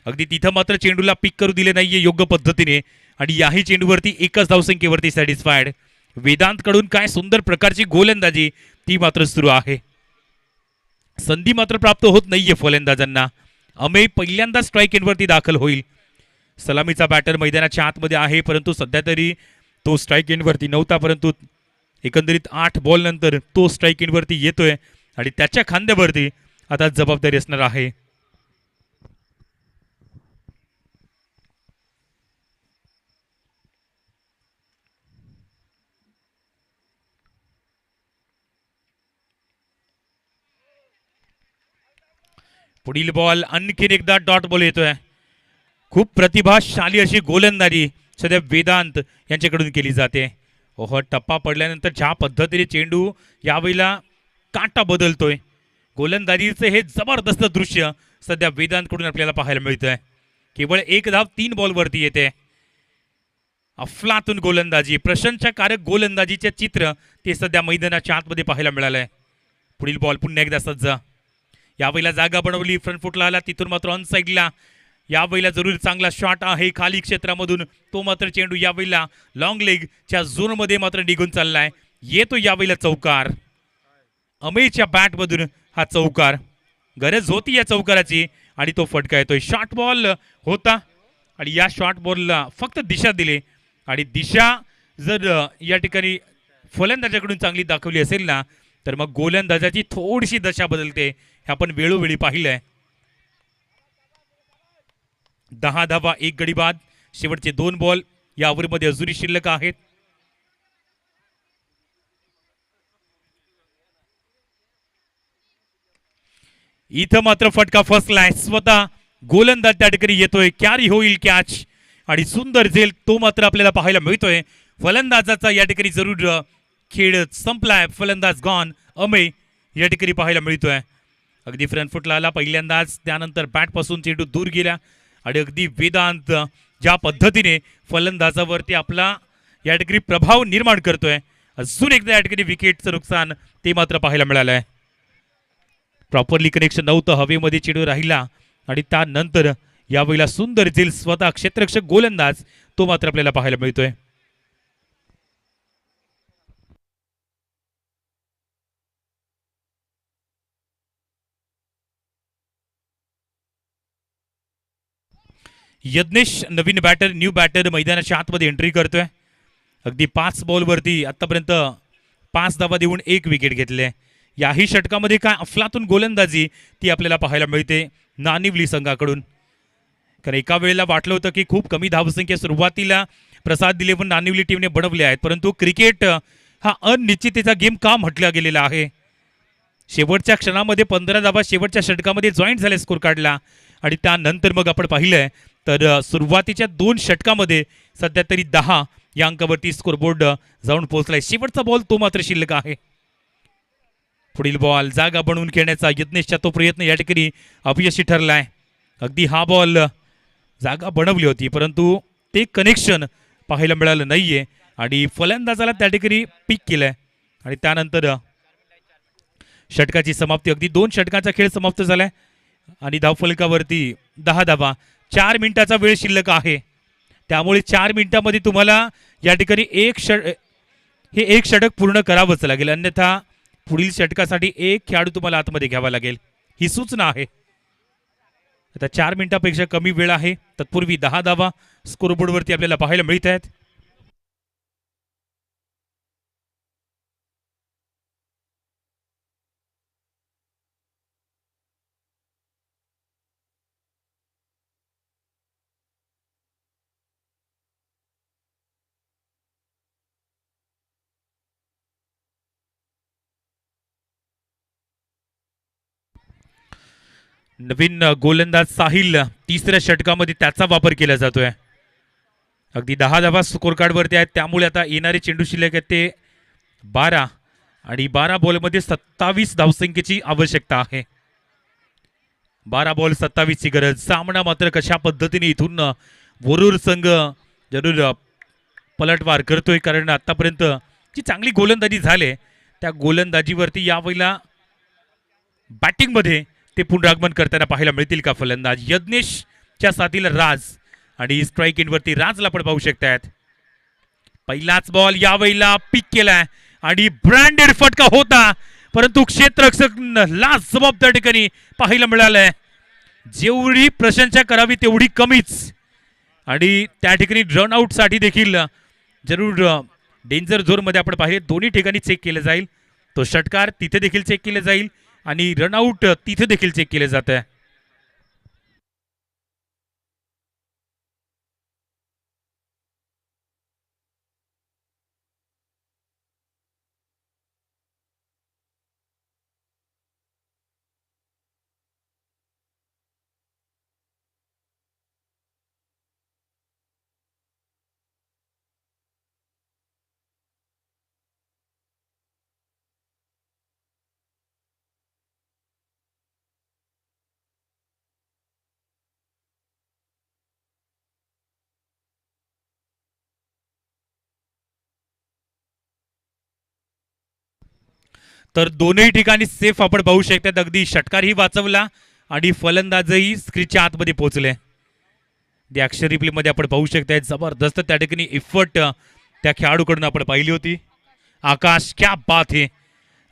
अगदी तिथं मात्र चेंडूला पिक करू दिले नाहीये योग्य पद्धतीने आणि याही चेंडूवरती एकच धावसंख्येवरती सॅटिस्फाईड. वेदांत कडून काय सुंदर प्रकारची गोलंदाजी ती मात्र सुरू आहे. संधी मात्र प्राप्त होत नाहीये फलंदाजांना. अमेय पहिल्यांदा स्ट्राईक एंडवरती दाखल होईल. सलामीचा बॅटर मैदानाच्या आतमध्ये आहे परंतु सध्या तरी तो स्ट्राईक एंडवरती नव्हता परंतु एकंदरीत 8 बॉल नंतर तो स्ट्राईक एंडवरती येतोय आणि त्याच्या खांद्यावरती आता जबाबदारी असणार आहे. पुढील बॉल आणखीन एकदा डॉट बॉल येतोय. खूप प्रतिभाशाली अशी गोलंदाजी सध्या वेदांत यांच्याकडून केली जाते. ओह, टप्पा पडल्यानंतर ज्या पद्धतीने चेंडू यावेळेला काटा बदलतोय. गोलंदाजीचे हे जबरदस्त दृश्य सध्या वेदांतकडून आपल्याला पाहायला मिळतंय. केवळ 1 धाव 3 बॉलवरती येते. अफलातून गोलंदाजी, प्रशंसाकारक गोलंदाजीचे चित्र ते सध्या मैदानाच्या आतमध्ये पाहायला मिळालंय. पुढील बॉल पुन्हा एकदा सज्ज. यावेळेला जागा बनवली, फ्रंट फुटला आला, तिथून मात्र ऑन साईडला यावेळेला जरूर चांगला शॉट आहे खाली क्षेत्रामधून. तो मात्र चेंडू यावेळेला लॉंग लेगच्या झोनमध्ये मात्र निघून चाललाय. येतो यावेळेला चौकार. अमेयच्या बॅटमधून हा चौकार. गरज होती या चौकाराची आणि तो फटका येतोय. शॉर्ट बॉल होता आणि या शॉर्ट बॉलला फक्त दिशा दिली आणि दिशा जर या ठिकाणी फलंदाजाकडून चांगली दाखवली असेल ना तर मग गोलंदाजाची थोडीशी दशा बदलते. हे आपण वेळोवेळी पाहिलंय. 10 धावा 1 गडी बाद. शेवटचे 2 बॉल या ओव्हरमध्ये अजूनही शिल्लक आहेत. इथं मात्र फटका फसलाय. स्वतः गोलंदाज त्या ठिकाणी येतोय. कॅरी होईल कॅच आणि सुंदर झेल तो मात्र आपल्याला पाहायला मिळतोय. फलंदाजाचा या ठिकाणी जरूर खेळ संपलाय. फलंदाज गॉन. अमेय या ठिकाणी पाहायला मिळतोय. अगदी फ्रंट फुटला आला पहिल्यांदाच, त्यानंतर बॅटपासून चेंडू दूर गेला आणि अगदी वेदांत ज्या पद्धतीने फलंदाजावरती आपला या ठिकाणी प्रभाव निर्माण करतोय. अजून एकदा या ठिकाणी विकेटचं नुकसान ते मात्र पाहायला मिळालंय. प्रॉपरली कनेक्शन नव्हतं, हवेमध्ये चेंडू राहिला आणि त्यानंतर यावेळेला सुंदर झेल स्वतः क्षेत्ररक्षक गोलंदाज तो मात्र आपल्याला पाहायला मिळतोय. यज्ञेश नवीन बॅटर, न्यू बॅटर मैदानाच्या आतमध्ये एंट्री करतोय. अगदी 5 बॉलवरती आतापर्यंत 5 धावा देऊन 1 विकेट घेतले. याही षटकामध्ये काय अफलातून गोलंदाजी ती आपल्याला पाहायला मिळते नानिवली संघाकडून. कारण एका वेळेला वाटलं होतं की खूप कमी धावसंख्या सुरुवातीला प्रसाद दिले पण नानिवली टीमने बनवले आहेत, परंतु क्रिकेट हा अनिश्चिततेचा गेम का म्हटला गेलेला आहे. शेवटच्या क्षणामध्ये 15 धावा शेवटच्या षटकामध्ये जॉईंट झाले स्कोर काढला आणि त्यानंतर मग आपण पाहिलंय तर सुरुवातीच्या 2 षटकामध्ये सध्या तरी 10 या अंकावरती स्कोरबोर्ड जाऊन पोहोचलाय. शेवटचा बॉल तो मात्र शिल्लक आहे. पुढील बॉल जागा बनवून खेळण्याचा यत्नेशचा तो प्रयत्न या ठिकाणी अपयशी ठरलाय. अगदी हा बॉल जागा बनवली होती परंतु ते कनेक्शन पाहायला मिळालं नाहीये आणि फलंदाजाला त्या ठिकाणी पिक केलंय आणि त्यानंतर षटकाची समाप्ती. अगदी 2 षटकाचा खेळ समाप्त झालाय आणि धावफलकावरती 10 धावा. 4 मिनिटाचा वेळ शिल्लक आहे, त्यामुळे 4 मिनिटांमध्ये तुम्हाला या ठिकाणी एक षटक पूर्ण करावंच लागेल, अन्यथा पुढील षटकासाठी 1 खेळाडू तुम्हाला आतमध्ये घ्यावा लागेल. ही सूचना आहे. आता 4 मिनिटापेक्षा कमी वेळ आहे. तत्पूर्वी 10 धावा स्कोरबोर्डवरती आपल्याला पाहायला मिळत आहेत. नवीन गोलंदाज साहिल, तिसऱ्या षटकामध्ये त्याचा वापर केला जातोय. अगदी 10 धावा स्कोर कार्डवरती आहेत, त्यामुळे आता येणारे चेंडू शिल्लक आहेत ते 12 आणि 12 बॉलमध्ये 27 धावसंख्येची आवश्यकता आहे. 12 बॉल 27 ची गरज. सामना मात्र कशा पद्धतीने इथून वरुर संघ जरूर पलटवार करतोय, कारण आतापर्यंत जी चांगली गोलंदाजी झाले त्या गोलंदाजीवरती यावेळेला बॅटिंगमध्ये ते पुनरागमन करताना पाहायला मिळतील का फलंदाज. यज्ञेशच्या साथीला राज आणि स्ट्राईक इनवरती राजला पण पाहू शकतात. पहिलाच बॉल यावेळेला पिक केलाय आणि ब्रँडेड फटका होता, परंतु क्षेत्ररक्षक ला जबाब त्या ठिकाणी पाहायला मिळालंय. जेवढी प्रशंसा करावी तेवढी कमीच, आणि त्या ठिकाणी रनआउट साठी देखील जरूर डेंजर झोन मध्ये आपण पाहिले दोन्ही ठिकाणी चेक केलं जाईल. तो षटकार तिथे देखील चेक केले जाईल आणि रनआउट तिथे देखील चेक केले जात आहे. तर दोनही ठिकाणी सेफ आपण पाहू शकतात. अगदी षटकारही वाचवला आणि फलंदाजही स्क्रीनच्या आतमध्ये पोहोचले. अक्षर रिप्ले मध्ये आपण पाहू शकता जबरदस्त त्या ठिकाणी इफर्ट त्या खेळाडूकडून आपण पाहिली होती. आकाश क्या बात है,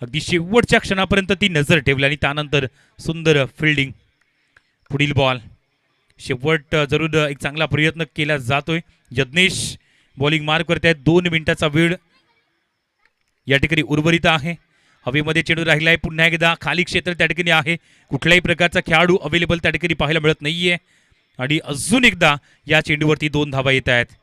अगदी शेवटच्या क्षणापर्यंत ती नजर ठेवली आणि त्यानंतर सुंदर फिल्डिंग. पुढील बॉल शेवट जरूर एक चांगला प्रयत्न केला जातोय. यज्ञेश बॉलिंग मार्क करत आहेत. 2 मिनिटाचा वेळ या ठिकाणी उर्वरित आहे. हवेमध्ये चेंडू राहिला आहे. पुन्हा एकदा खाली क्षेत्र त्या ठिकाणी आहे. कुठल्याही प्रकारचा खेळाडू अवेलेबल त्या ठिकाणी पाहायला मिळत नाहीये आणि अजून एकदा या चेंडूवरती 2 धावा येत आहेत.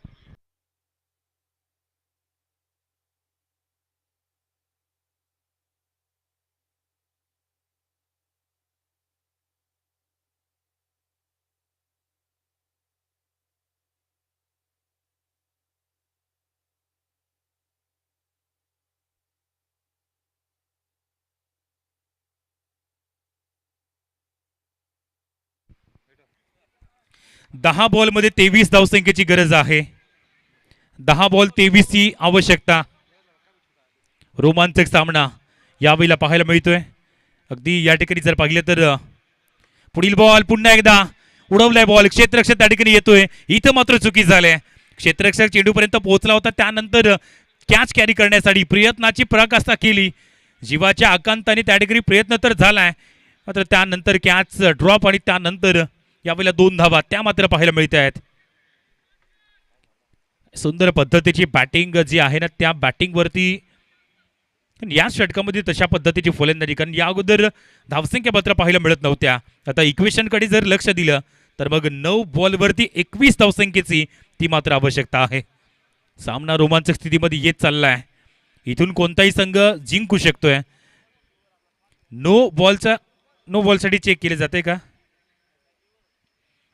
दहा बॉल मध्ये 23 धावसंख्येची गरज आहे. 10 बॉल 23 ची आवश्यकता. रोमांचक सामना यावेळेला पाहायला मिळतोय. अगदी या ठिकाणी जर पाहिलं तर पुढील बॉल पुन्हा एकदा उडवलाय बॉल. क्षेत्ररक्षक त्या ठिकाणी येतोय. इथं मात्र चुकी झाली. क्षेत्ररक्षक चेंडूपर्यंत पोहोचला होता, त्यानंतर कॅच कॅरी करण्यासाठी प्रयत्नाची पराकाष्ठा केली. जीवाच्या आकांताने त्या ठिकाणी प्रयत्न तर झालाय, मात्र त्यानंतर कॅच ड्रॉप आणि त्यानंतर यावेळेला 2 धावा त्या मात्र पाहायला मिळत आहेत. सुंदर पद्धतीची बॅटिंग जी आहे ना, त्या बॅटिंग वरती या षटकामध्ये तशा पद्धतीची फलंदाजी, कारण या अगोदर धावसंख्या पत्र पाहायला मिळत नव्हत्या. आता इक्वेशन कडे जर लक्ष दिलं तर मग 9 बॉलवरती 21 धावसंख्येची ती मात्र आवश्यकता आहे. सामना रोमांचक स्थितीमध्ये येत चाललाय. इथून कोणताही संघ जिंकू शकतोय. नो बॉलसाठी चेक केले जाते का?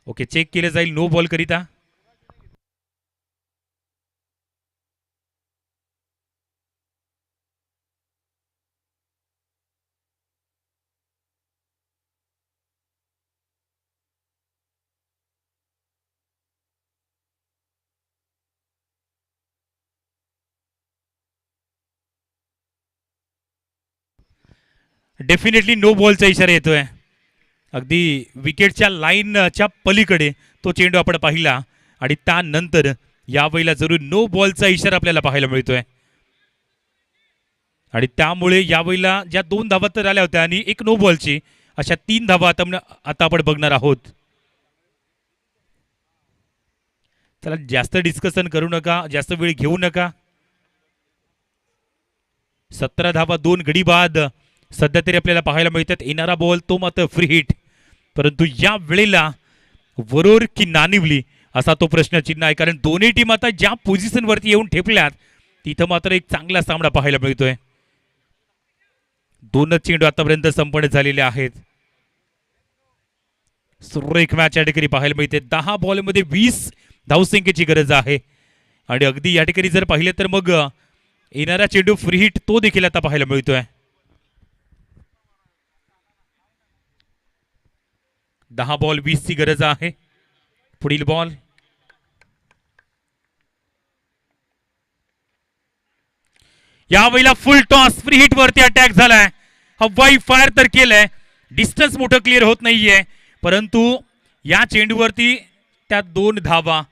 ओके, चेक केले जाईल नो बॉल करिता. डेफिनेटली नो बॉलचा इशारा येतोय. अगदी विकेटच्या लाईनच्या पलीकडे तो चेंडू आपण पाहिला आणि त्यानंतर यावेळेला जरूर नो बॉलचा इशारा आपल्याला पाहायला मिळतोय. आणि त्यामुळे यावेळेला ज्या 2 धावा तर आल्या होत्या आणि 1 नो बॉलची, अशा 3 धावा आता आपण बघणार आहोत. चला, जास्त डिस्कशन करू नका, जास्त वेळ घेऊ नका. 17 धावा 2 गडी बाद सध्या तरी आपल्याला पाहायला मिळतात. येणारा बॉल तो मात्र फ्री हिट, परंतु या वेळेला वरोर की नानिवली असा तो प्रश्नचिन्ह आहे, कारण दोन्ही टीम आता ज्या पोझिशनवरती येऊन ठेपल्यात तिथं मात्र एक चांगला सामना पाहायला मिळतोय. 2 चेंडू आतापर्यंत संपन्न झालेले आहेत. सुरेख मॅच या ठिकाणी पाहायला मिळते. 10 बॉलमध्ये 20 धावसंख्येची गरज आहे आणि अगदी या ठिकाणी जर पाहिलं तर मग येणारा चेंडू फ्री हिट तो देखील आता पाहायला मिळतोय. 10 बॉल 20 ची गरज आहे. पुढील बॉल यावेळेला फुल टॉस फ्री हिट वरती अटॅक झालाय. हवाई फायर तर केलंय. डिस्टन्स मोठं क्लिअर होत नाहीये परंतु या चेंडूवरती त्या 2 धावा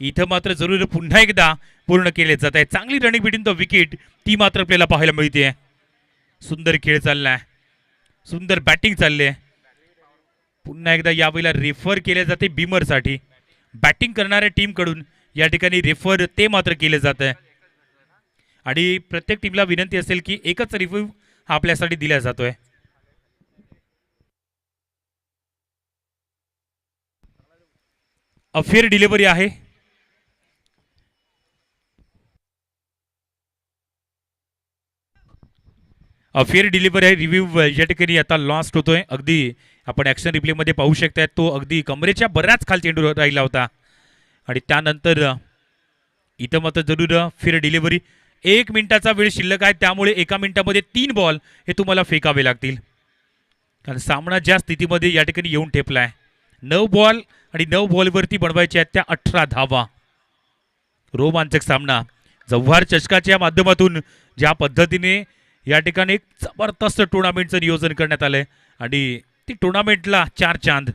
इथं मात्र जरूर पुन्हा एकदा पूर्ण केले जात आहे. चांगली रनिंग बिटवीन द विकेट ती मात्र आपल्याला पाहायला मिळते. सुंदर खेळ चाललाय. सुंदर बॅटिंग चालली आहे. पुन्हा एकदा यावेळेला रेफर केले जाते बीमरसाठी. बॅटिंग करणाऱ्या टीम कडून या ठिकाणी रेफर ते मात्र केले जात आहे आणि प्रत्येक टीमला विनंती असेल की एकच रिव्ह्यू हा आपल्यासाठी दिला जातोय. अफेअर डिलिव्हरी आहे. अफेअर डिलिव्हरी आहे. रिव्ह्यू या ठिकाणी आता लॉस्ट होतोय. अगदी आपण ऍक्शन रिप्ले मध्ये पाहू शकताय तो अगदी कमरेच्या बऱ्याच खाली चेंडू राहिला होता आणि त्यानंतर इथं मात्र जरूर फेअर डिलिव्हरी. 1 मिनिटाचा वेळ शिल्लक आहे त्यामुळे 1 मिनिटामध्ये 3 बॉल हे तुम्हाला फेकावे लागतील कारण सामना ज्या स्थितीमध्ये या ठिकाणी येऊन ठेपलाय. 9 बॉल आणि 9 बॉलवरती बनवायच्या आहेत त्या 18 धावा. रोमांचक सामना. जव्हार चषकाच्या माध्यमातून ज्या पद्धतीने या ठिकाणी एक जबरदस्त टुर्नामेंटचं नियोजन करण्यात आलंय आणि ती टुर्नामेंटला 4 चांद.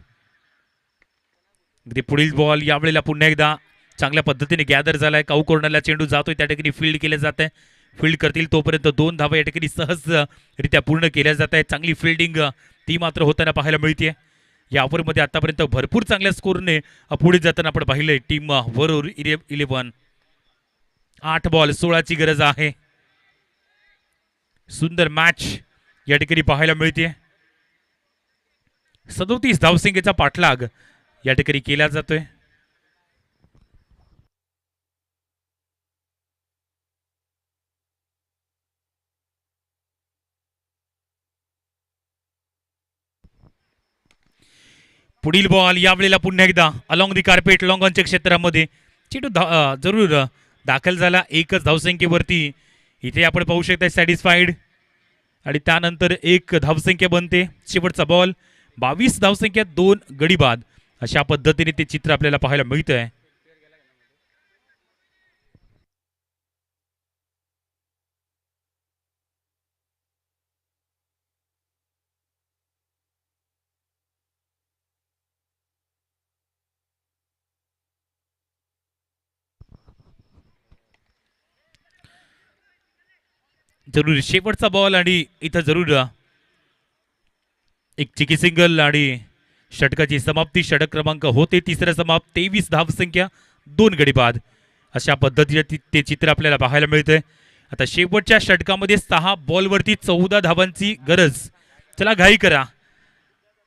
पुढील बॉल यावेळेला पुन्हा एकदा चांगल्या पद्धतीने गॅदर झालाय. काऊ कॉर्नरला चेंडू जातोय त्या ठिकाणी फील्ड केले जात आहे. फील्ड करतील तोपर्यंत 2 धावा या ठिकाणी सहजरित्या पूर्ण केल्या जात आहेत. चांगली फिल्डिंग ती मात्र होताना पाहायला मिळते. या ओव्हरमध्ये आतापर्यंत भरपूर चांगल्या स्कोरने पुढे जाताना आपण पाहिलंय टीम वरूर 11. 8 बॉल 16 ची गरज आहे. सुंदर मॅच या ठिकाणी पाहायला मिळते. 37 धावसंख्येचा पाठलाग या ठिकाणी केला जातोय. पुढील बॉल यावेळेला पुन्हा एकदा अलॉंग दी कार्पेट लॉंग ऑनच्या क्षेत्रामध्ये चेंडू जरूर दाखल झाला. 1च धावसंख्येवरती इथे आपण पाहू शकता सॅटिस्फाईड आणि त्यानंतर 1 धावसंख्या बनते. शेवटचा बॉल 22 धावसंख्या 2 गडी बाद अशा पद्धतीने ते चित्र आपल्याला पाहायला मिळतंय. जरूर शेवटचा बॉल आणि इथं जरूर एक चिकी सिंगल आणि षटकाची समाप्ती. षटक क्रमांक होते 3रा समाप्त. 23 धावसंख्या 2 गडी बाद अशा पद्धतीने ते चित्र आपल्याला पाहायला मिळतंय. आता शेवटच्या षटकामध्ये 6 बॉलवरती 14 धावांची गरज. चला घाई करा.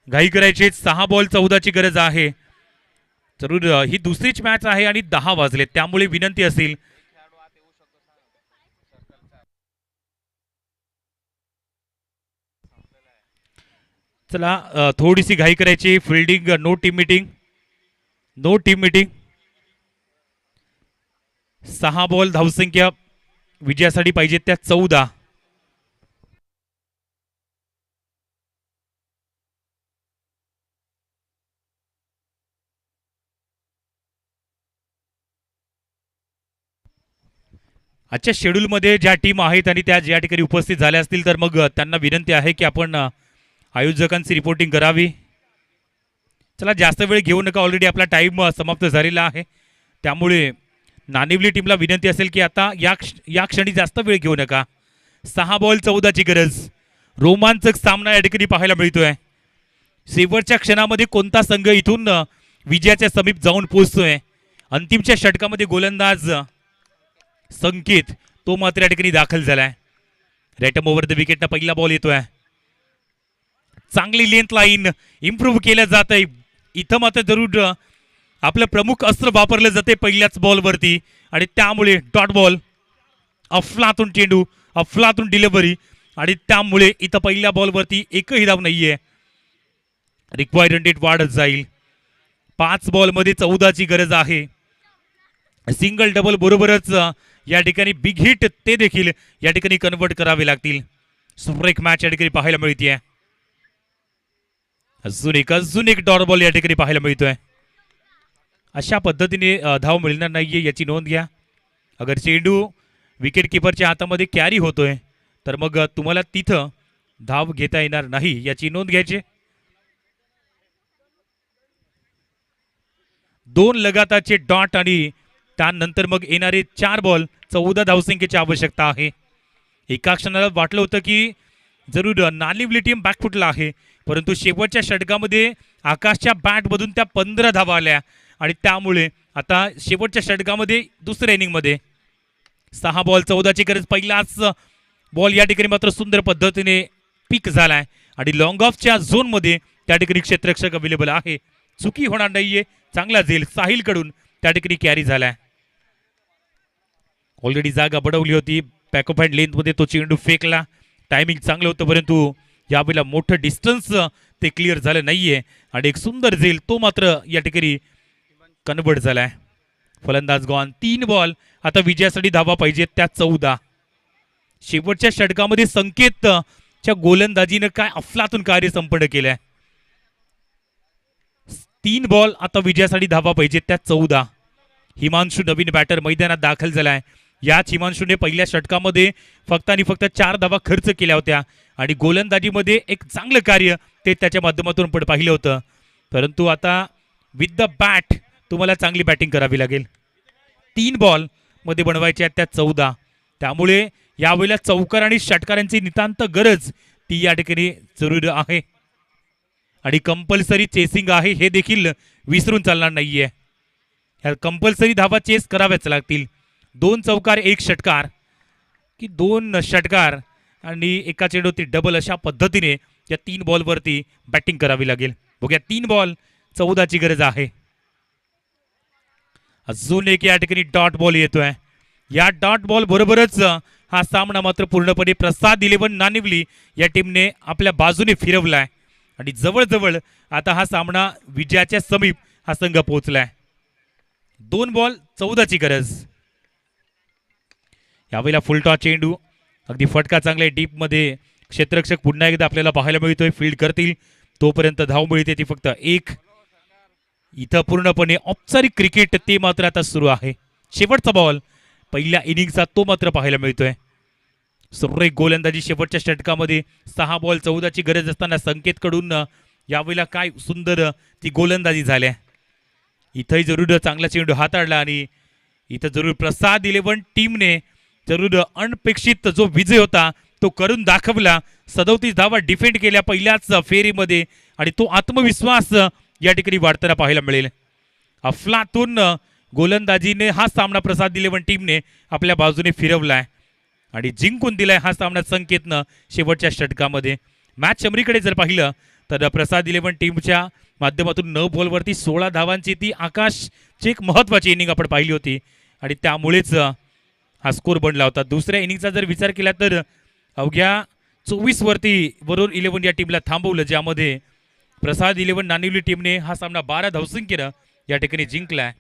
घाई करायची. 6 बॉल 14 ची गरज आहे. जरूर ही दुसरीच मॅच आहे आणि 10 वाजले त्यामुळे विनंती असेल चला थोडीशी घाई करायची. Fielding no team meeting. No team meeting. 6 ball धावसंख्या विजयासाठी पाहिजे त्या 14. आजच्या शेड्यूलमध्ये ज्या टीम आहेत आणि त्या ज्या ठिकाणी उपस्थित झाल्या असतील तर मग त्यांना विनंती आहे की आपण आयोजकांची रिपोर्टिंग करावी. चला जास्त वेळ घेऊ नका. ऑलरेडी आपला टाइम समाप्त झालेला आहे त्यामुळे नानिवली टीमला विनंती असेल की आता या क्षणी जास्त वेळ घेऊ नका. 6 बॉल 14 ची गरज. रोमांचक सामना या ठिकाणी पाहायला मिळतोय. शेवटच्या क्षणामध्ये कोणता संघ इथून विजयाच्या समीप जाऊन पोहोचतोय. अंतिमच्या षटकामध्ये गोलंदाज संकेत तो मात्र या ठिकाणी दाखल झालाय. रॅटम ओव्हर द विकेटना पहिला बॉल येतोय. चांगली लेंथ लाईन इम्प्रूव्ह केलं जात आहे. इथं मात्र जरूर आपलं प्रमुख अस्त्र वापरलं जाते पहिल्याच बॉलवरती आणि त्यामुळे डॉट बॉल. अफलातून चेंडू अफलातून डिलिव्हरी आणि त्यामुळे इथं पहिल्या बॉलवरती एकही धाव नाहीये. रिक्वायर्ड रन रेट वाढत जाईल. 5 बॉलमध्ये 14ची गरज आहे. सिंगल डबल बरोबरच या ठिकाणी बिग हिट ते देखील या ठिकाणी कन्वर्ट करावे लागतील. सुरेख मॅच या ठिकाणी पाहायला मिळते. अजून एक डॉट बॉल या ठिकाणी पाहायला मिळतोय. अशा पद्धतीने धाव मिळणार नाहीये याची नोंद घ्या. अगर चेंडू विकेट किपरच्या हातामध्ये कॅरी होतोय तर मग तुम्हाला तिथं धाव घेता येणार नाही याची नोंद घ्यायची. 2 लगातारचे डॉट आणि त्यानंतर मग येणारे 4 बॉल 14 धावसंख्येची आवश्यकता आहे. एका क्षणाला वाटलं होतं की जरूर नाणिवली टीम बॅकफुटला आहे, परंतु शेवटच्या षटकामध्ये आकाशच्या बॅटमधून त्या 15 धावा आल्या आणि त्यामुळे आता शेवटच्या षटकामध्ये दुसऱ्या इनिंगमध्ये 6 बॉल 14ची गरज. पहिलाच बॉल या ठिकाणी मात्र सुंदर पद्धतीने पिक झालाय आणि लॉंग ऑफच्या झोनमध्ये त्या ठिकाणी क्षेत्ररक्षक अवेलेबल आहे. चुकी होणार नाहीये. चांगला झेल साहिल कडून त्या ठिकाणी कॅरी झालाय. ऑलरेडी जागा बडवली होती. बॅकअप हँड लेंथमध्ये तो चेंडू फेकला. टायमिंग चांगलं होतं, परंतु यावेळेला मोठं डिस्टन्स ते क्लिअर झालं नाहीये आणि एक सुंदर झेल तो मात्र या ठिकाणी कन्वर्ट झालाय. फलंदाज गॉन. 3 बॉल. आता विजयासाठी धावा पाहिजेत त्या 14. शेवटच्या षटकामध्ये संकेतच्या गोलंदाजीनं काय अफलातून कार्य संपन्न केलंय. 3 बॉल. आता विजयासाठी धावा पाहिजेत त्या 14. हिमांशू नवीन बॅटर मैदानात दाखल झालाय. याच हिमांशूने पहिल्या षटकामध्ये फक्त आणि फक्त 4 धावा खर्च केल्या होत्या आणि गोलंदाजीमध्ये एक चांगलं कार्य ते त्याच्या माध्यमातून पण पाहिलं होतं. परंतु आता विथ द बॅट तुम्हाला चांगली बॅटिंग करावी लागेल. 3 बॉल मध्ये बनवायच्या त्या 14. त्यामुळे यावेळेला चौकार आणि षटकारांची नितांत गरज ती या ठिकाणी जरूर आहे आणि कंपल्सरी चेसिंग आहे हे देखील विसरून चालणार नाहीये. ह्या कंपल्सरी धावा चेस कराव्याच लागतील. 2 चौकार 1 षटकार की 2 षटकार आणि एका चेंडूवरती डबल अशा पद्धतीने या 3 बॉलवरती बॅटिंग करावी लागेल. बघूया 3 बॉल 14ची गरज आहे. अजून एक या ठिकाणी डॉट बॉल येतोय. या डॉट बॉल बरोबरच हा सामना मात्र पूर्णपणे प्रसाद 11 नानिवली या टीमने आपल्या बाजूने फिरवलाय आणि जवळजवळ आता हा सामना विजयाच्या समीप हा संघ पोहोचलाय. 2 बॉल 14ची गरज. यावेळेला फुलटॉस चेंडू अगदी फटका चांगला डीप मध्ये. क्षेत्ररक्षक पुन्हा एकदा आपल्याला पाहायला मिळतोय. फील्ड करतील तोपर्यंत धाव मिळते ती फक्त 1. इथं पूर्णपणे औपचारिक क्रिकेट ते मात्र आता सुरू आहे. शेवटचा बॉल पहिल्या इनिंगचा तो मात्र पाहायला मिळतोय. सुरेख गोलंदाजी शेवटच्या षटकामध्ये. 6 बॉल 14ची गरज असताना संकेतकडून यावेळेला काय सुंदर ती गोलंदाजी झाल्या. इथंही जरूर चांगला चेंडू हाताळला आणि इथं जरूर प्रसाद 11 टीमने जरूर अनपेक्षित जो विजय होता तो करून दाखवला. 37 धावा डिफेंड केल्या पहिल्याच फेरीमध्ये आणि तो आत्मविश्वास या ठिकाणी वाढताना पाहायला मिळेल. अफलातून गोलंदाजीने हा सामना प्रसाद 11 टीमने आपल्या बाजूने फिरवलाय आणि जिंकून दिलाय हा सामना संकेतनं शेवटच्या षटकामध्ये. मॅच समरीकडे जर पाहिलं तर प्रसाद 11 टीमच्या माध्यमातून 9 बॉलवरती 16 धावांची ती आकाशची एक महत्त्वाची इनिंग आपण पाहिली होती आणि त्यामुळेच हा स्कोर बनला होता. दुसऱ्या इनिंगचा जर विचार केला तर अवघ्या 24 वरती वरून 11 या टीमला थांबवलं, ज्यामध्ये प्रसाद 11 नानिवली टीमने हा सामना 12 धावसंख्येनं या ठिकाणी जिंकलाय.